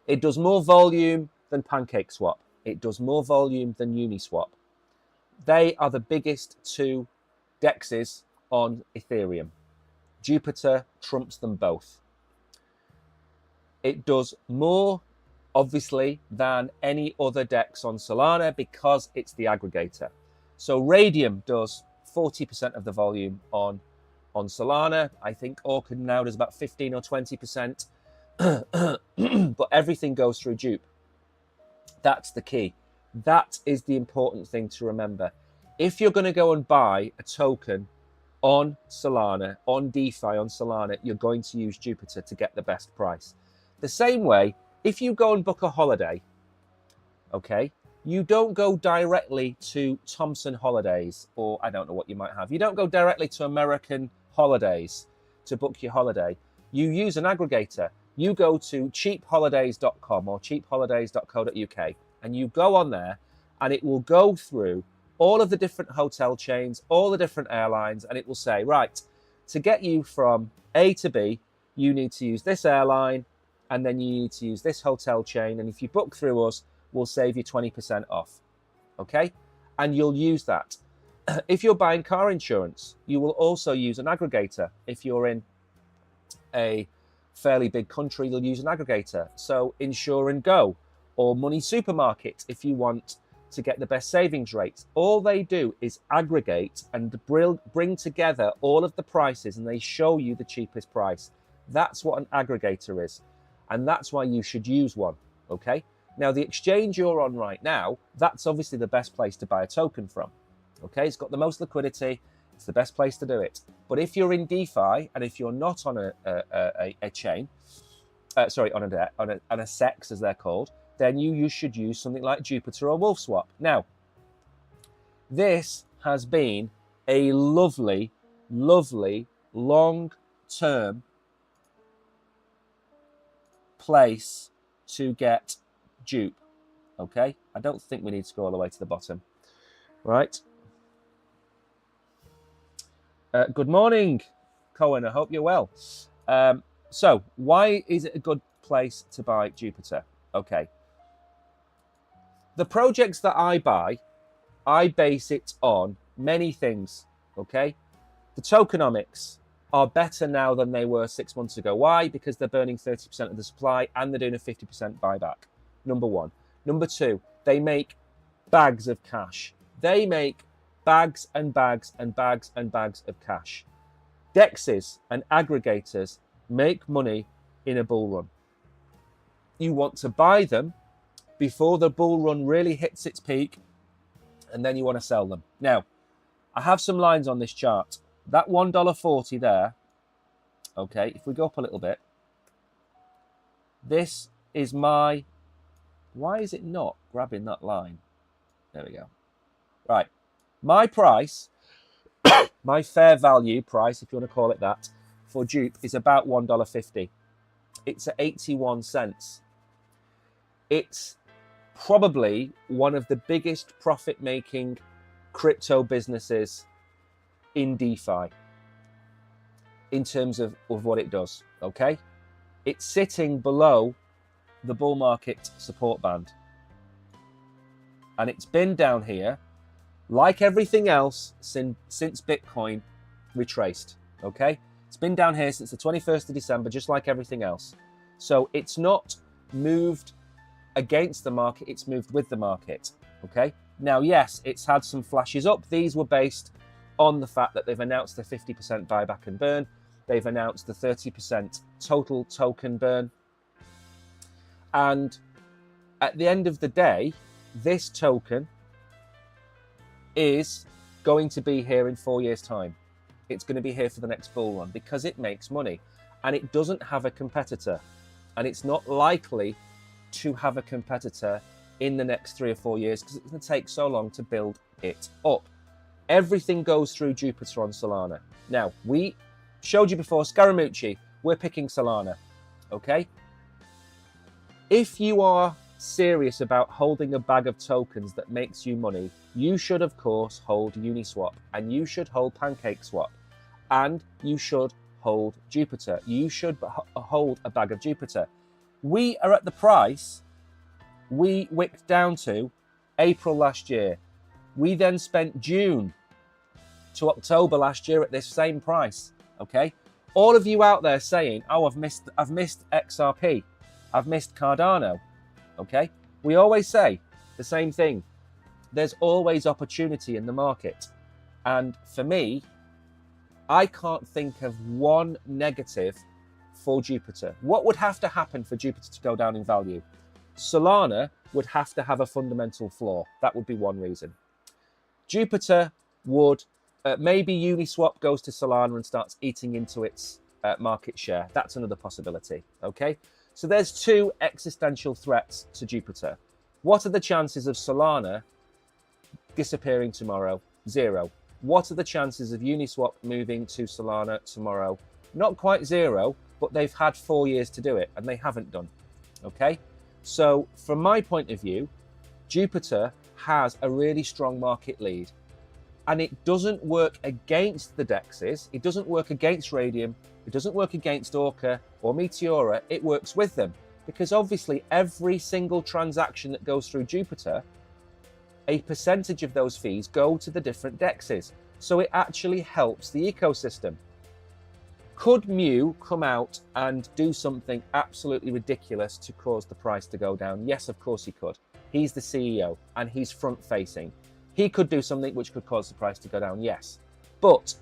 It does more volume than PancakeSwap. It does more volume than Uniswap. They are the biggest two dexes on Ethereum. Jupiter trumps them both. It does more, obviously, than any other DEX on Solana because it's the aggregator. So Radium does 40% of the volume on Solana. I think Orchid now does about 15 or 20%. But everything goes through Jupe. That's the key. That is the important thing to remember. If you're going to go and buy a token on Solana, on DeFi on Solana, you're going to use Jupiter to get the best price. The same way, if you go and book a holiday, okay, you don't go directly to Thomson Holidays, or I don't know what you might have. You don't go directly to American Holidays. to book your holiday, you use an aggregator. You go to cheapholidays.com or cheapholidays.co.uk and you go on there and it will go through all of the different hotel chains, all the different airlines, and it will say, right, to get you from A to B, you need to use this airline and then you need to use this hotel chain. And if you book through us, we'll save you 20% off. Okay? And you'll use that. If you're buying car insurance, you will also use an aggregator. If you're in a fairly big country, you'll use an aggregator. So Insure and Go or Money Supermarket, if you want to get the best savings rates. All they do is aggregate and bring together all of the prices and they show you the cheapest price. That's what an aggregator is. And that's why you should use one. Okay? Now, the exchange you're on right now, that's obviously the best place to buy a token from. Okay? It's got the most liquidity. It's the best place to do it. But if you're in DeFi and if you're not on a chain, on a SEX as they're called, then you should use something like Jupiter or WolfSwap. Now, this has been a lovely, lovely, long-term place to get dupe. Okay? I don't think we need to go all the way to the bottom. Right? Good morning, Cohen. I hope you're well. So, why is it a good place to buy Jupiter? Okay. The projects that I buy, I base it on many things. Okay. The tokenomics are better now than they were 6 months ago. Why? Because they're burning 30% of the supply and they're doing a 50% buyback. Number one. Number two, they make bags of cash. They make bags and bags and bags and bags of cash. DEXs and aggregators make money in a bull run. You want to buy them before the bull run really hits its peak, and then you want to sell them. Now, I have some lines on this chart. That $1.40 there, okay, if we go up a little bit, this is my, why is it not grabbing that line? There we go. Right. My price, my fair value price, if you want to call it that, for dupe is about $1.50. It's at 81 cents. It's probably one of the biggest profit-making crypto businesses in DeFi in terms of what it does, okay? It's sitting below the bull market support band. And it's been down here, like everything else, since Bitcoin retraced, okay? It's been down here since the 21st of December, just like everything else. So it's not moved against the market, it's moved with the market, okay? Now, yes, it's had some flashes up. These were based on the fact that they've announced the 50% buyback and burn. They've announced the 30% total token burn. And at the end of the day, this token is going to be here in 4 years' time. It's going to be here for the next bull run because it makes money and it doesn't have a competitor, and it's not likely to have a competitor in the next 3 or 4 years because it's going to take so long to build it up. Everything goes through Jupiter on Solana. Now, we showed you before, Scaramucci, we're picking Solana, okay? If you are serious about holding a bag of tokens that makes you money, you should, of course, hold Uniswap, and you should hold PancakeSwap, and you should hold Jupiter. You should hold a bag of Jupiter. We are at the price we wicked down to April last year. We then spent June to October last year at this same price, okay? All of you out there saying, oh, I've missed XRP, I've missed Cardano, okay? We always say the same thing. There's always opportunity in the market. And for me, I can't think of one negative for Jupiter. What would have to happen for Jupiter to go down in value? Solana would have to have a fundamental flaw. That would be one reason. Jupiter would, maybe Uniswap goes to Solana and starts eating into its market share. That's another possibility, okay? So there's two existential threats to Jupiter. What are the chances of Solana disappearing tomorrow? 0. What are the chances of Uniswap moving to Solana tomorrow? Not quite zero, but they've had 4 years to do it, and they haven't done. Okay? So from my point of view, Jupiter has a really strong market lead. And it doesn't work against the DEXs. It doesn't work against Radium. It doesn't work against Orca or Meteora. It works with them. Because obviously every single transaction that goes through Jupiter, a percentage of those fees go to the different DEXs. So it actually helps the ecosystem. Could Mu come out and do something absolutely ridiculous to cause the price to go down? Yes, of course he could. He's the CEO and he's front-facing. He could do something which could cause the price to go down, yes. But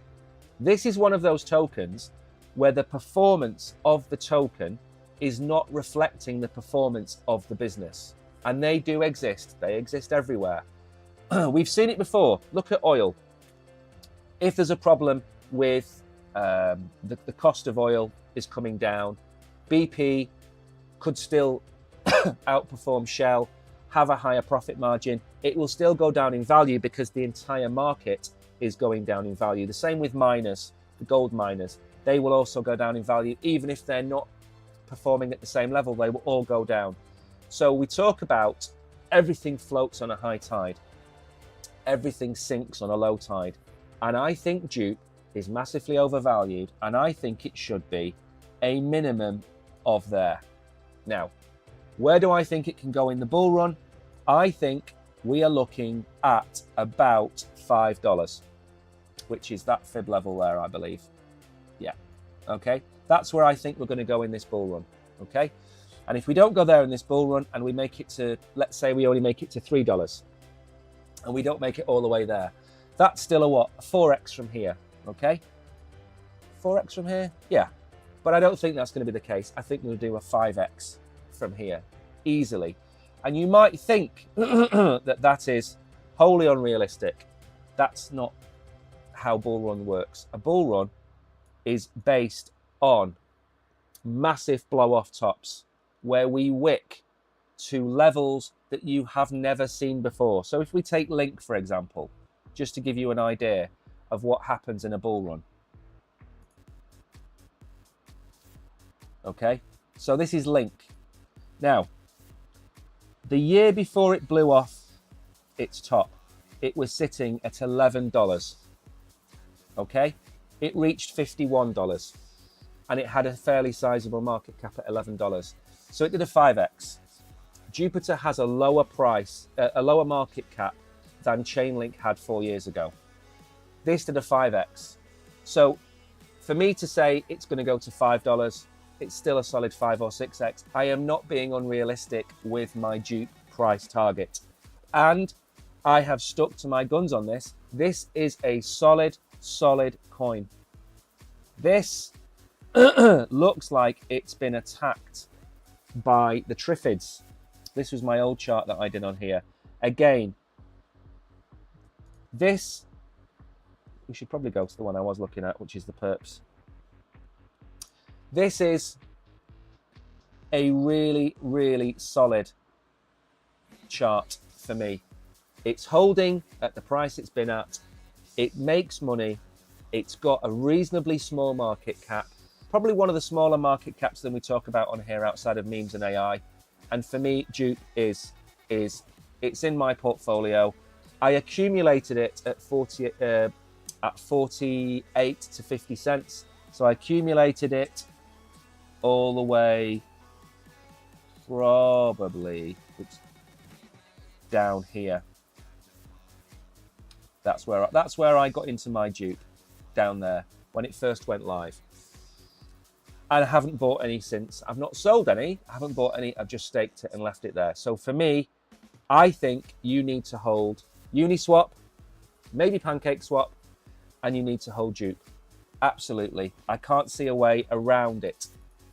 this is one of those tokens where the performance of the token is not reflecting the performance of the business. And they do exist. They exist everywhere. We've seen it before. Look at oil. If there's a problem with the cost of oil is coming down, BP could still outperform Shell, have a higher profit margin. It will still go down in value because the entire market is going down in value. The same with miners, the gold miners. They will also go down in value, even if they're not performing at the same level, they will all go down. So we talk about everything floats on a high tide. Everything sinks on a low tide. And I think Dupe is massively overvalued, and I think it should be a minimum of there. Now, where do I think it can go in the bull run? I think we are looking at about $5, which is that fib level there, I believe. Yeah, okay. That's where I think we're going to go in this bull run, okay? And if we don't go there in this bull run and we make it to, let's say we only make it to $3, and we don't make it all the way there, that's still a what? A 4x from here, okay? 4x from here? Yeah. But I don't think that's going to be the case. I think we'll do a 5x from here, easily. And you might think that that is wholly unrealistic. That's not how bull run works. A bull run is based on massive blow-off tops where we wick to levels that you have never seen before. So if we take Link, for example, just to give you an idea of what happens in a bull run. Okay, so this is Link. Now, the year before it blew off its top, it was sitting at $11. Okay, it reached $51 and it had a fairly sizable market cap at $11. So it did a 5x. Jupiter has a lower price, a lower market cap than Chainlink had 4 years ago. This did a 5x. So for me to say it's going to go to $5, it's still a solid 5 or 6x. I am not being unrealistic with my Dupe price target. And I have stuck to my guns on this. This is a solid coin. This looks like it's been attacked by the Triffids. This was my old chart that I did on here. Again, this, we should probably go to the one I was looking at, which is the perps. This is a really solid chart for me. It's holding at the price it's been at. It makes money. It's got a reasonably small market cap, probably one of the smaller market caps than we talk about on here outside of memes and AI. And for me, Dupe it's in my portfolio. I accumulated it at 48 to 50 cents. So I accumulated it all the way probably down here. That's where I got into my Dupe, down there when it first went live. And I haven't bought any since. I've not sold any. I haven't bought any. I've just staked it and left it there. So for me, I think you need to hold Uniswap, maybe PancakeSwap, and you need to hold Dupe. Absolutely. I can't see a way around it,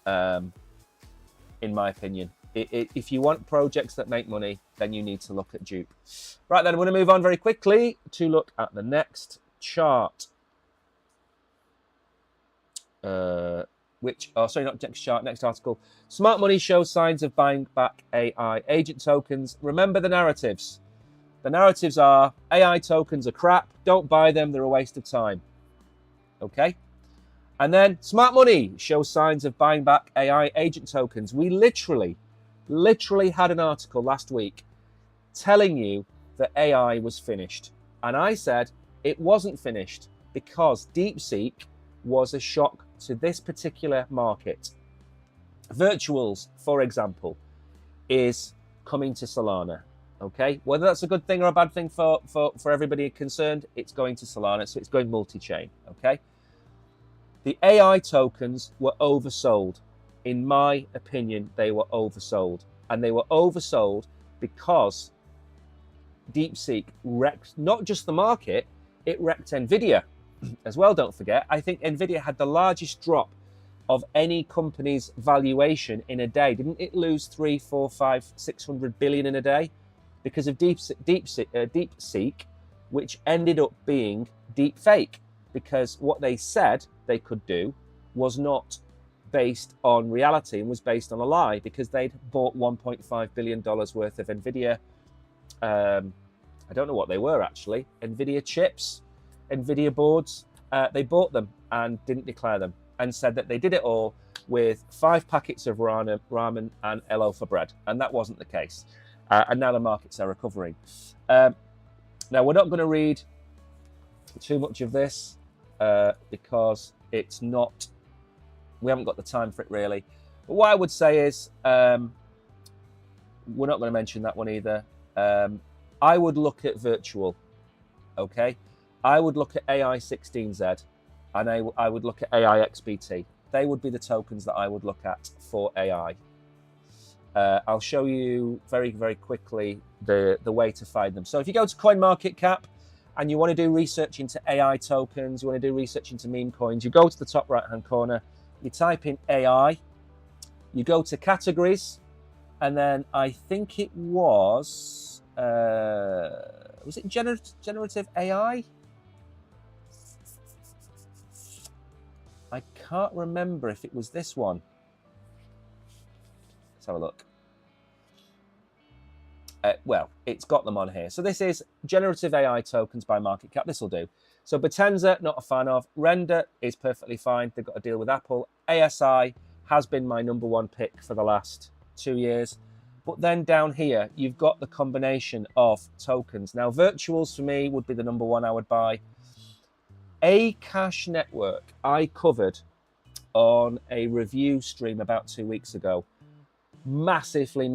in my opinion. If you want projects that make money, then you need to look at Dupe. Right, then I'm going to move on very quickly to look at the next chart. Next article. Smart money shows signs of buying back AI agent tokens. Remember the narratives. The narratives are AI tokens are crap. Don't buy them. They're a waste of time. Okay. And then smart money shows signs of buying back AI agent tokens. We literally had an article last week telling you that AI was finished. And I said it wasn't finished because DeepSeek was a shock to this particular market. Virtuals, for example, is coming to Solana. Okay, whether that's a good thing or a bad thing for everybody concerned, it's going to Solana, so it's going multi-chain. Okay, the AI tokens were oversold. In my opinion, they were oversold, and they were oversold because DeepSeek wrecked not just the market, it wrecked Nvidia as well. Don't forget, I think Nvidia had the largest drop of any company's valuation in a day. Didn't it lose 3, 4, 5, 600 billion in a day because of DeepSeek, which ended up being deep fake, because what they said they could do was not based on reality and was based on a lie, because they'd bought $1.5 billion worth of Nvidia. I don't know what they were actually. Nvidia chips, Nvidia boards. They bought them and didn't declare them, and said that they did it all with 5 packets of ramen and a loaf of bread, and that wasn't the case. And now the markets are recovering. Now we're not going to read too much of this because it's not. We haven't got the time for it really. But what I would say is we're not going to mention that one either. I would look at virtual. Okay, I would look at AI16Z. And I would look at AI XBT. They would be the tokens that I would look at for AI. I'll show you very, very quickly the way to find them. So if you go to CoinMarketCap and you want to do research into AI tokens, you want to do research into meme coins, you go to the top right-hand corner, you type in AI, you go to categories, and then I think it was it generative AI? I can't remember if it was this one. Let's have a look. Well, it's got them on here. So this is generative AI tokens by market cap. This will do. So Potenza, not a fan of. Render is perfectly fine. They've got to deal with Apple. ASI has been my #1 pick for the last 2 years. But then down here, you've got the combination of tokens. Now, virtuals for me would be the #1 I would buy. A Cash Network I covered on a review stream about 2 weeks ago. Massively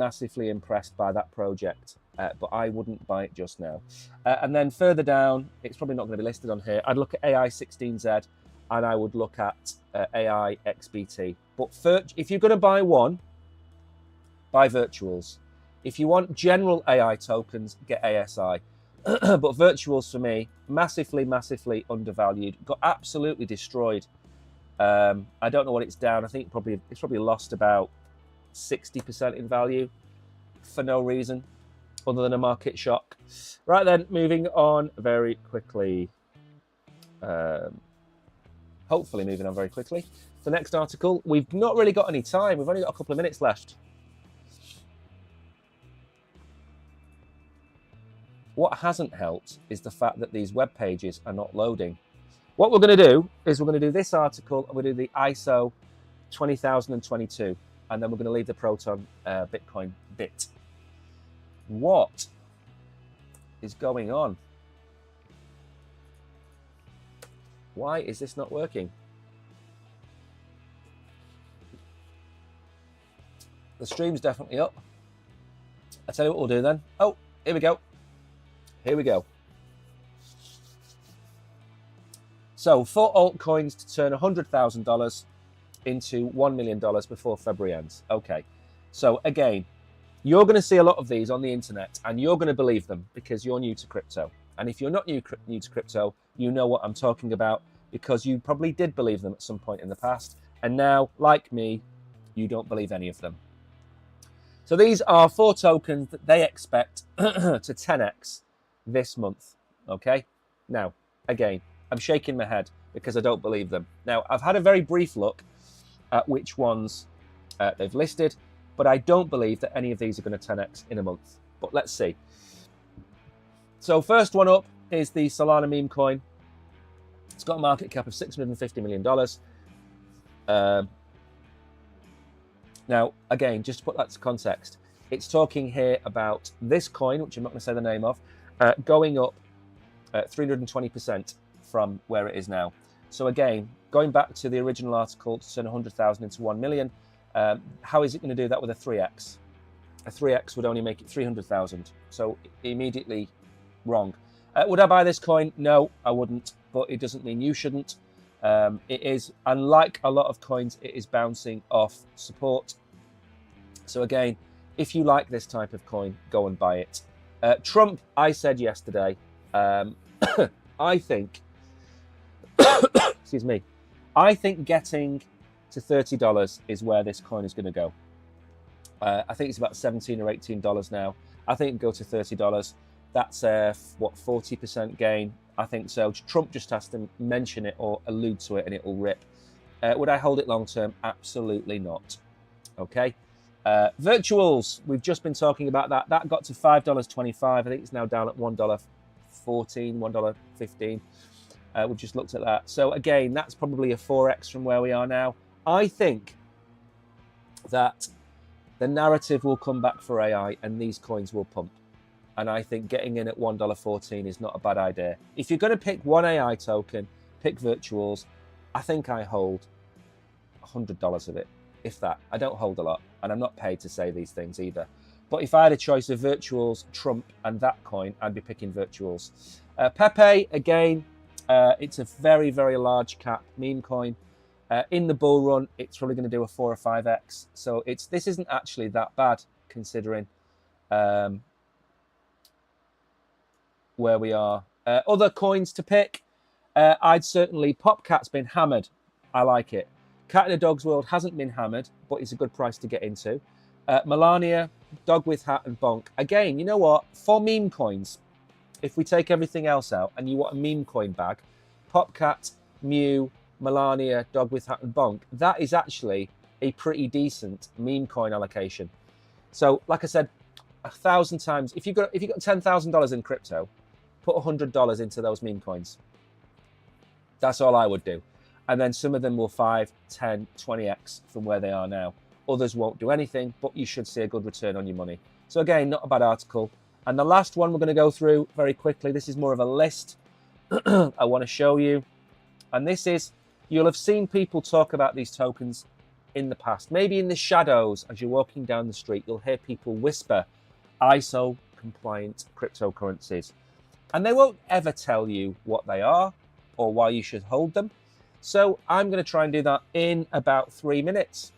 impressed by that project, but I wouldn't buy it just now. And then further down, it's probably not going to be listed on here. I'd look at AI16Z and I would look at AI XBT. But if you're going to buy one, buy virtuals. If you want general AI tokens, get ASI. But virtuals for me, massively undervalued. Got absolutely destroyed. I don't know what it's down. I think it's probably lost about 60% in value for no reason other than a market shock. Right then, moving on very quickly. Hopefully moving on very quickly. The next article, we've not really got any time. We've only got a couple of minutes left. What hasn't helped is the fact that these web pages are not loading. What we're going to do is we're going to do this article, and we'll do the ISO 20022, and then we're going to leave the Proton Bitcoin bit. What is going on? Why is this not working? The stream's definitely up. I'll tell you what we'll do then. Oh, here we go. Here we go. So 4 altcoins to turn $100,000 into $1 million before February ends. Okay. So again, you're going to see a lot of these on the internet and you're going to believe them because you're new to crypto. And if you're not new to crypto, you know what I'm talking about because you probably did believe them at some point in the past. And now, like me, you don't believe any of them. So these are 4 tokens that they expect to 10x this month. Okay. Now, again, I'm shaking my head because I don't believe them. Now, I've had a very brief look at which ones they've listed, but I don't believe that any of these are going to 10x in a month. But let's see. So first one up is the Solana meme coin. It's got a market cap of $650 million. Now, again, just to put that to context, it's talking here about this coin, which I'm not going to say the name of, going up 320% from where it is now. So again, going back to the original article to turn 100,000 into 1 million, how is it going to do that with a 3x? A 3x would only make it 300,000. So immediately wrong. Would I buy this coin? No, I wouldn't, but it doesn't mean you shouldn't. It is, unlike a lot of coins, it is bouncing off support. So again, if you like this type of coin, go and buy it. Trump, I said yesterday, I think, excuse me, I think getting to $30 is where this coin is going to go. I think it's about $17 or $18 now. I think it'll go to $30. That's what, 40% gain? I think so. Trump just has to mention it or allude to it and it will rip. Would I hold it long term? Absolutely not. Okay. Virtuals, we've just been talking about that. That got to $5.25. I think it's now down at $1.14, $1.15. We've just looked at that. So again, that's probably a 4x from where we are now. I think that the narrative will come back for AI and these coins will pump. And I think getting in at $1.14 is not a bad idea. If you're going to pick one AI token, pick virtuals. I think I hold $100 of it, if that. I don't hold a lot, and I'm not paid to say these things either. But if I had a choice of virtuals, Trump, and that coin, I'd be picking virtuals. Pepe, again, it's a very, very large cap meme coin. In the bull run, it's probably going to do a 4 or 5x. So this isn't actually that bad considering where we are. Other coins to pick, I'd certainly, Popcat's been hammered. I like it. Cat in a Dog's World hasn't been hammered, but it's a good price to get into. Melania, Dog with Hat, and Bonk. Again, you know what? For meme coins, if we take everything else out and you want a meme coin bag, Popcat, Mew, Melania, Dog with Hat, and Bonk, that is actually a pretty decent meme coin allocation. So, like I said, 1,000 times, if you've got $10,000 in crypto, put $100 into those meme coins. That's all I would do. And then some of them will 5, 10, 20x from where they are now. Others won't do anything, but you should see a good return on your money. So again, not a bad article. And the last one we're going to go through very quickly, this is more of a list I want to show you. And this is, you'll have seen people talk about these tokens in the past. Maybe in the shadows, as you're walking down the street, you'll hear people whisper ISO compliant cryptocurrencies. And they won't ever tell you what they are or why you should hold them. So I'm going to try and do that in about 3 minutes.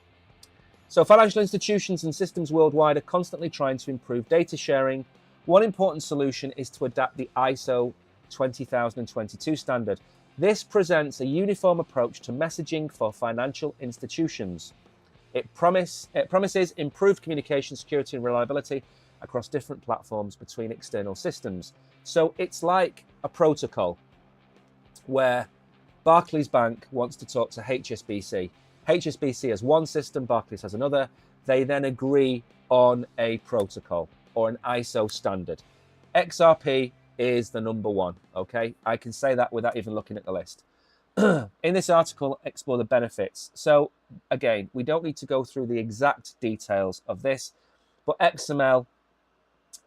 So financial institutions and systems worldwide are constantly trying to improve data sharing. One important solution is to adapt the ISO 20022 standard. This presents a uniform approach to messaging for financial institutions. It promises improved communication, security, and reliability across different platforms between external systems. So it's like a protocol where Barclays Bank wants to talk to HSBC. HSBC has one system, Barclays has another. They then agree on a protocol or an ISO standard. XRP is the number one, okay? I can say that without even looking at the list. In this article, explore the benefits. So again, we don't need to go through the exact details of this, but XML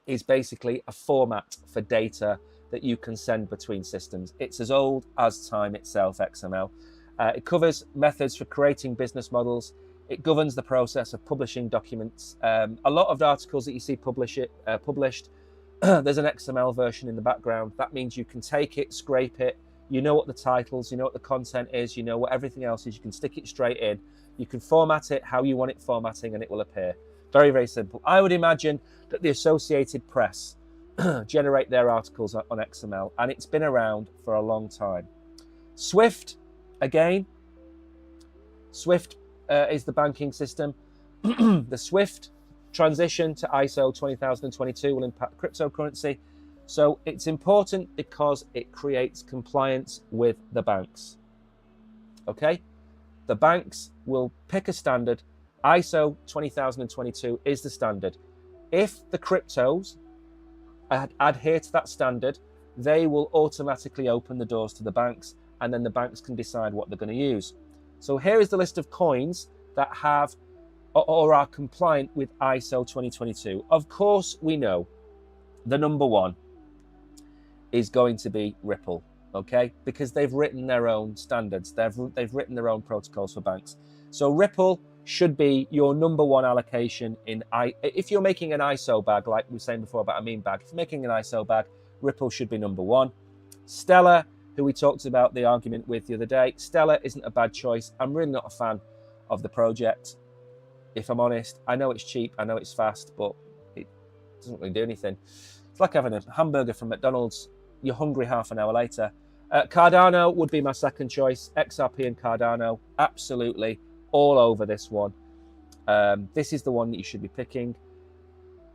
is basically a format for data that you can send between systems. It's as old as time itself, XML. It covers methods for creating business models. It governs the process of publishing documents. A lot of the articles that you see published, there's an XML version in the background. That means you can take it, scrape it. You know what the titles, you know what the content is, you know what everything else is. You can stick it straight in. You can format it how you want it formatting and it will appear. Very, very simple. I would imagine that the Associated Press generate their articles on XML, and it's been around for a long time. Swift, again, Swift is the banking system. The Swift transition to ISO 20022 will impact cryptocurrency. So it's important because it creates compliance with the banks. Okay? The banks will pick a standard. ISO 20022 is the standard. If the cryptos adhere to that standard, they will automatically open the doors to the banks, and then the banks can decide what they're going to use. So here is the list of coins that have or are compliant with ISO 2022. Of course, we know the number one is going to be Ripple, okay? Because they've written their own standards. They've written their own protocols for banks. So Ripple should be your number one allocation if you're making an ISO bag, like we were saying before about a meme bag. If you're making an ISO bag, Ripple should be number one. Stellar, who we talked about the argument with the other day, Stellar isn't a bad choice. I'm really not a fan of the project, if I'm honest. I know it's cheap, I know it's fast, but it doesn't really do anything. It's like having a hamburger from McDonald's. You're hungry half an hour later. Cardano would be my second choice. XRP and Cardano, absolutely all over this one. This is the one that you should be picking.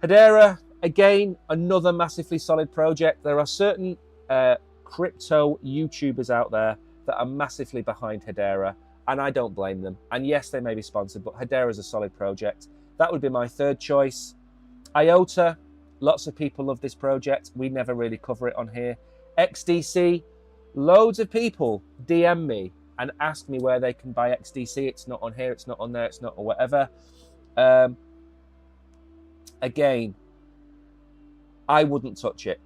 Hedera, again, another massively solid project. There are certain crypto YouTubers out there that are massively behind Hedera, and I don't blame them. And yes, they may be sponsored, but Hedera is a solid project. That would be my third choice. IOTA, lots of people love this project. We never really cover it on here. XDC, loads of people DM me and ask me where they can buy XDC. It's not on here, it's not on there, it's not or whatever. Again, I wouldn't touch it,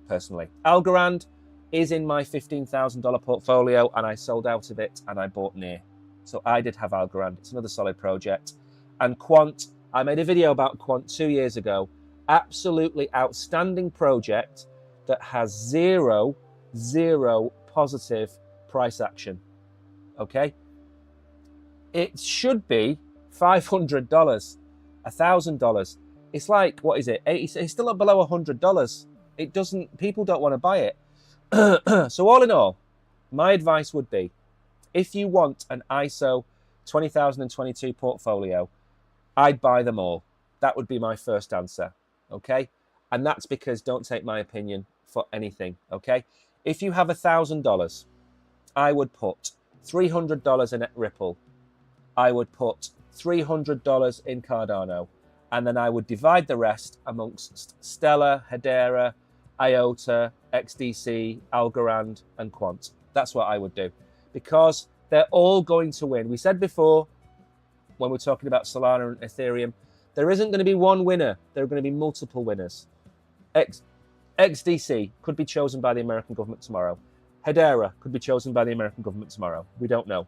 personally. Algorand is in my $15,000 portfolio, and I sold out of it and I bought near. So I did have Algorand. It's another solid project. And Quant, I made a video about Quant 2 years ago. Absolutely outstanding project that has zero positive price action. Okay? It should be $500, $1,000. It's like, what is it? 80, it's still up below $100. It doesn't, people don't want to buy it. So all in all, my advice would be, if you want an ISO 2022 portfolio, I'd buy them all. That would be my first answer, okay? And that's because, don't take my opinion for anything, okay? If you have $1,000, I would put $300 in Ripple. I would put $300 in Cardano. And then I would divide the rest amongst Stellar, Hedera, IOTA, XDC, Algorand, and Quant. That's what I would do, because they're all going to win. We said before, when we're talking about Solana and Ethereum, there isn't going to be one winner. There are going to be multiple winners. XDC could be chosen by the American government tomorrow. Hedera could be chosen by the American government tomorrow. We don't know.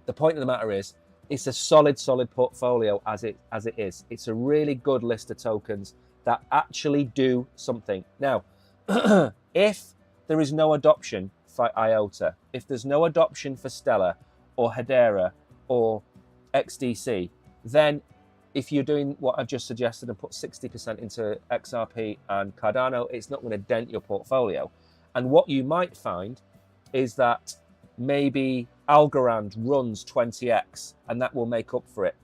The point of the matter is, it's a solid portfolio as it is. It's a really good list of tokens that actually do something. Now, if there is no adoption for IOTA, if there's no adoption for Stellar or Hedera or XDC, then if you're doing what I've just suggested and put 60% into XRP and Cardano, it's not going to dent your portfolio. And what you might find is that maybe Algorand runs 20x, and that will make up for it.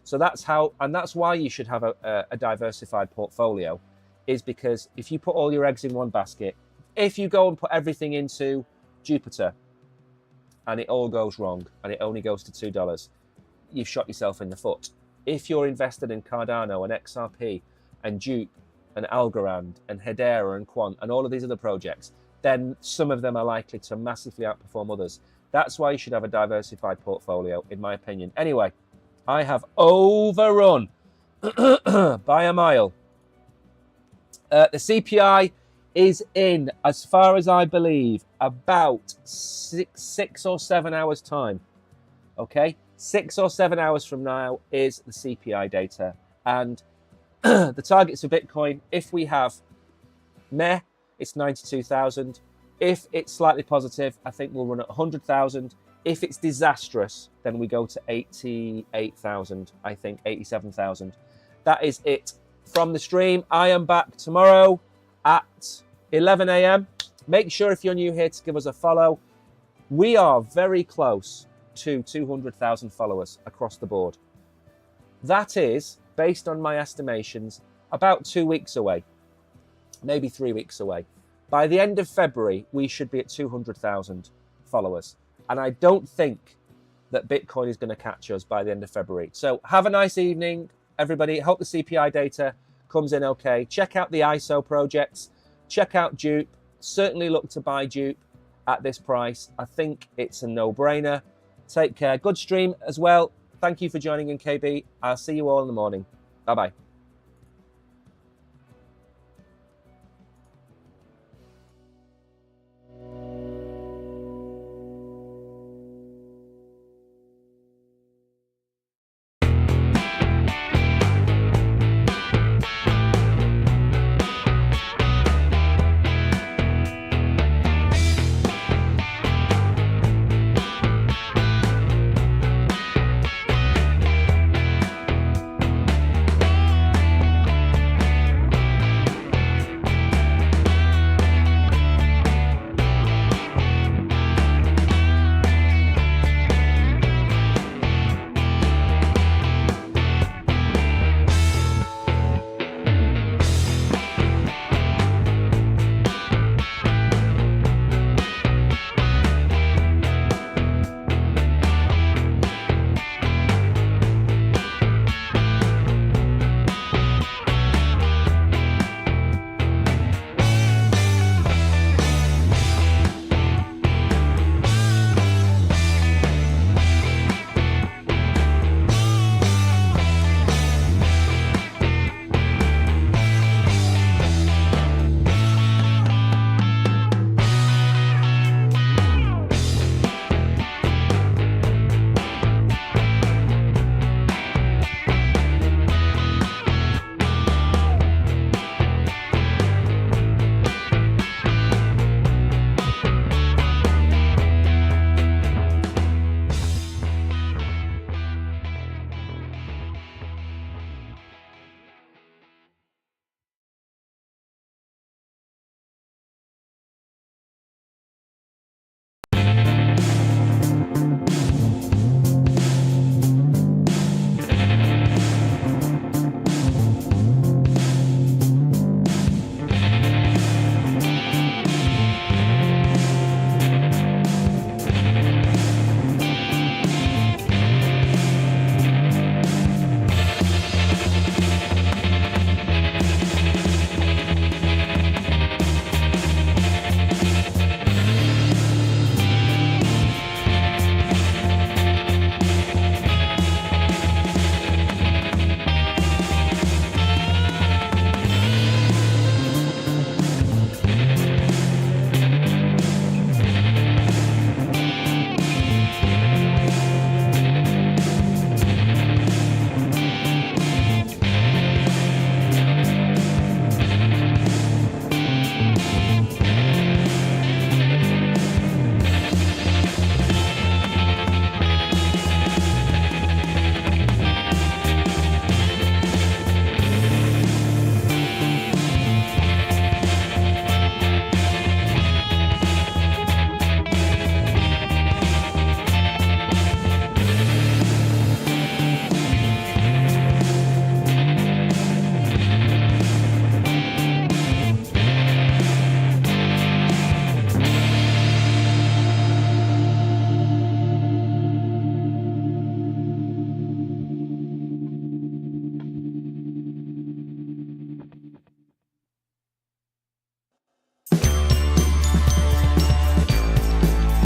So that's how, and that's why you should have a diversified portfolio, is because if you put all your eggs in one basket, if you go and put everything into Jupiter and it all goes wrong and it only goes to $2, you've shot yourself in the foot. If you're invested in Cardano and XRP and Jupe and Algorand and Hedera and Quant and all of these other projects, then some of them are likely to massively outperform others. That's why you should have a diversified portfolio, in my opinion. Anyway, I have overrun by a mile. The CPI is in, as far as I believe, about six or 7 hours time. Okay? 6 or 7 hours from now is the CPI data. And the targets for Bitcoin, if we have meh, it's 92,000. If it's slightly positive, I think we'll run at 100,000. If it's disastrous, then we go to 88,000, I think, 87,000. That is it from the stream. I am back tomorrow at 11 a.m. Make sure if you're new here to give us a follow. We are very close to 200,000 followers across the board. That is, based on my estimations, about 2 weeks away, maybe 3 weeks away. By the end of February, we should be at 200,000 followers. And I don't think that Bitcoin is going to catch us by the end of February. So have a nice evening, everybody. Hope the CPI data comes in okay. Check out the ISO projects. Check out Dupe. Certainly look to buy Dupe. at this price. I think it's a no-brainer. Take care. Good stream as well. Thank you for joining in, KB. I'll see you all in the morning. Bye-bye.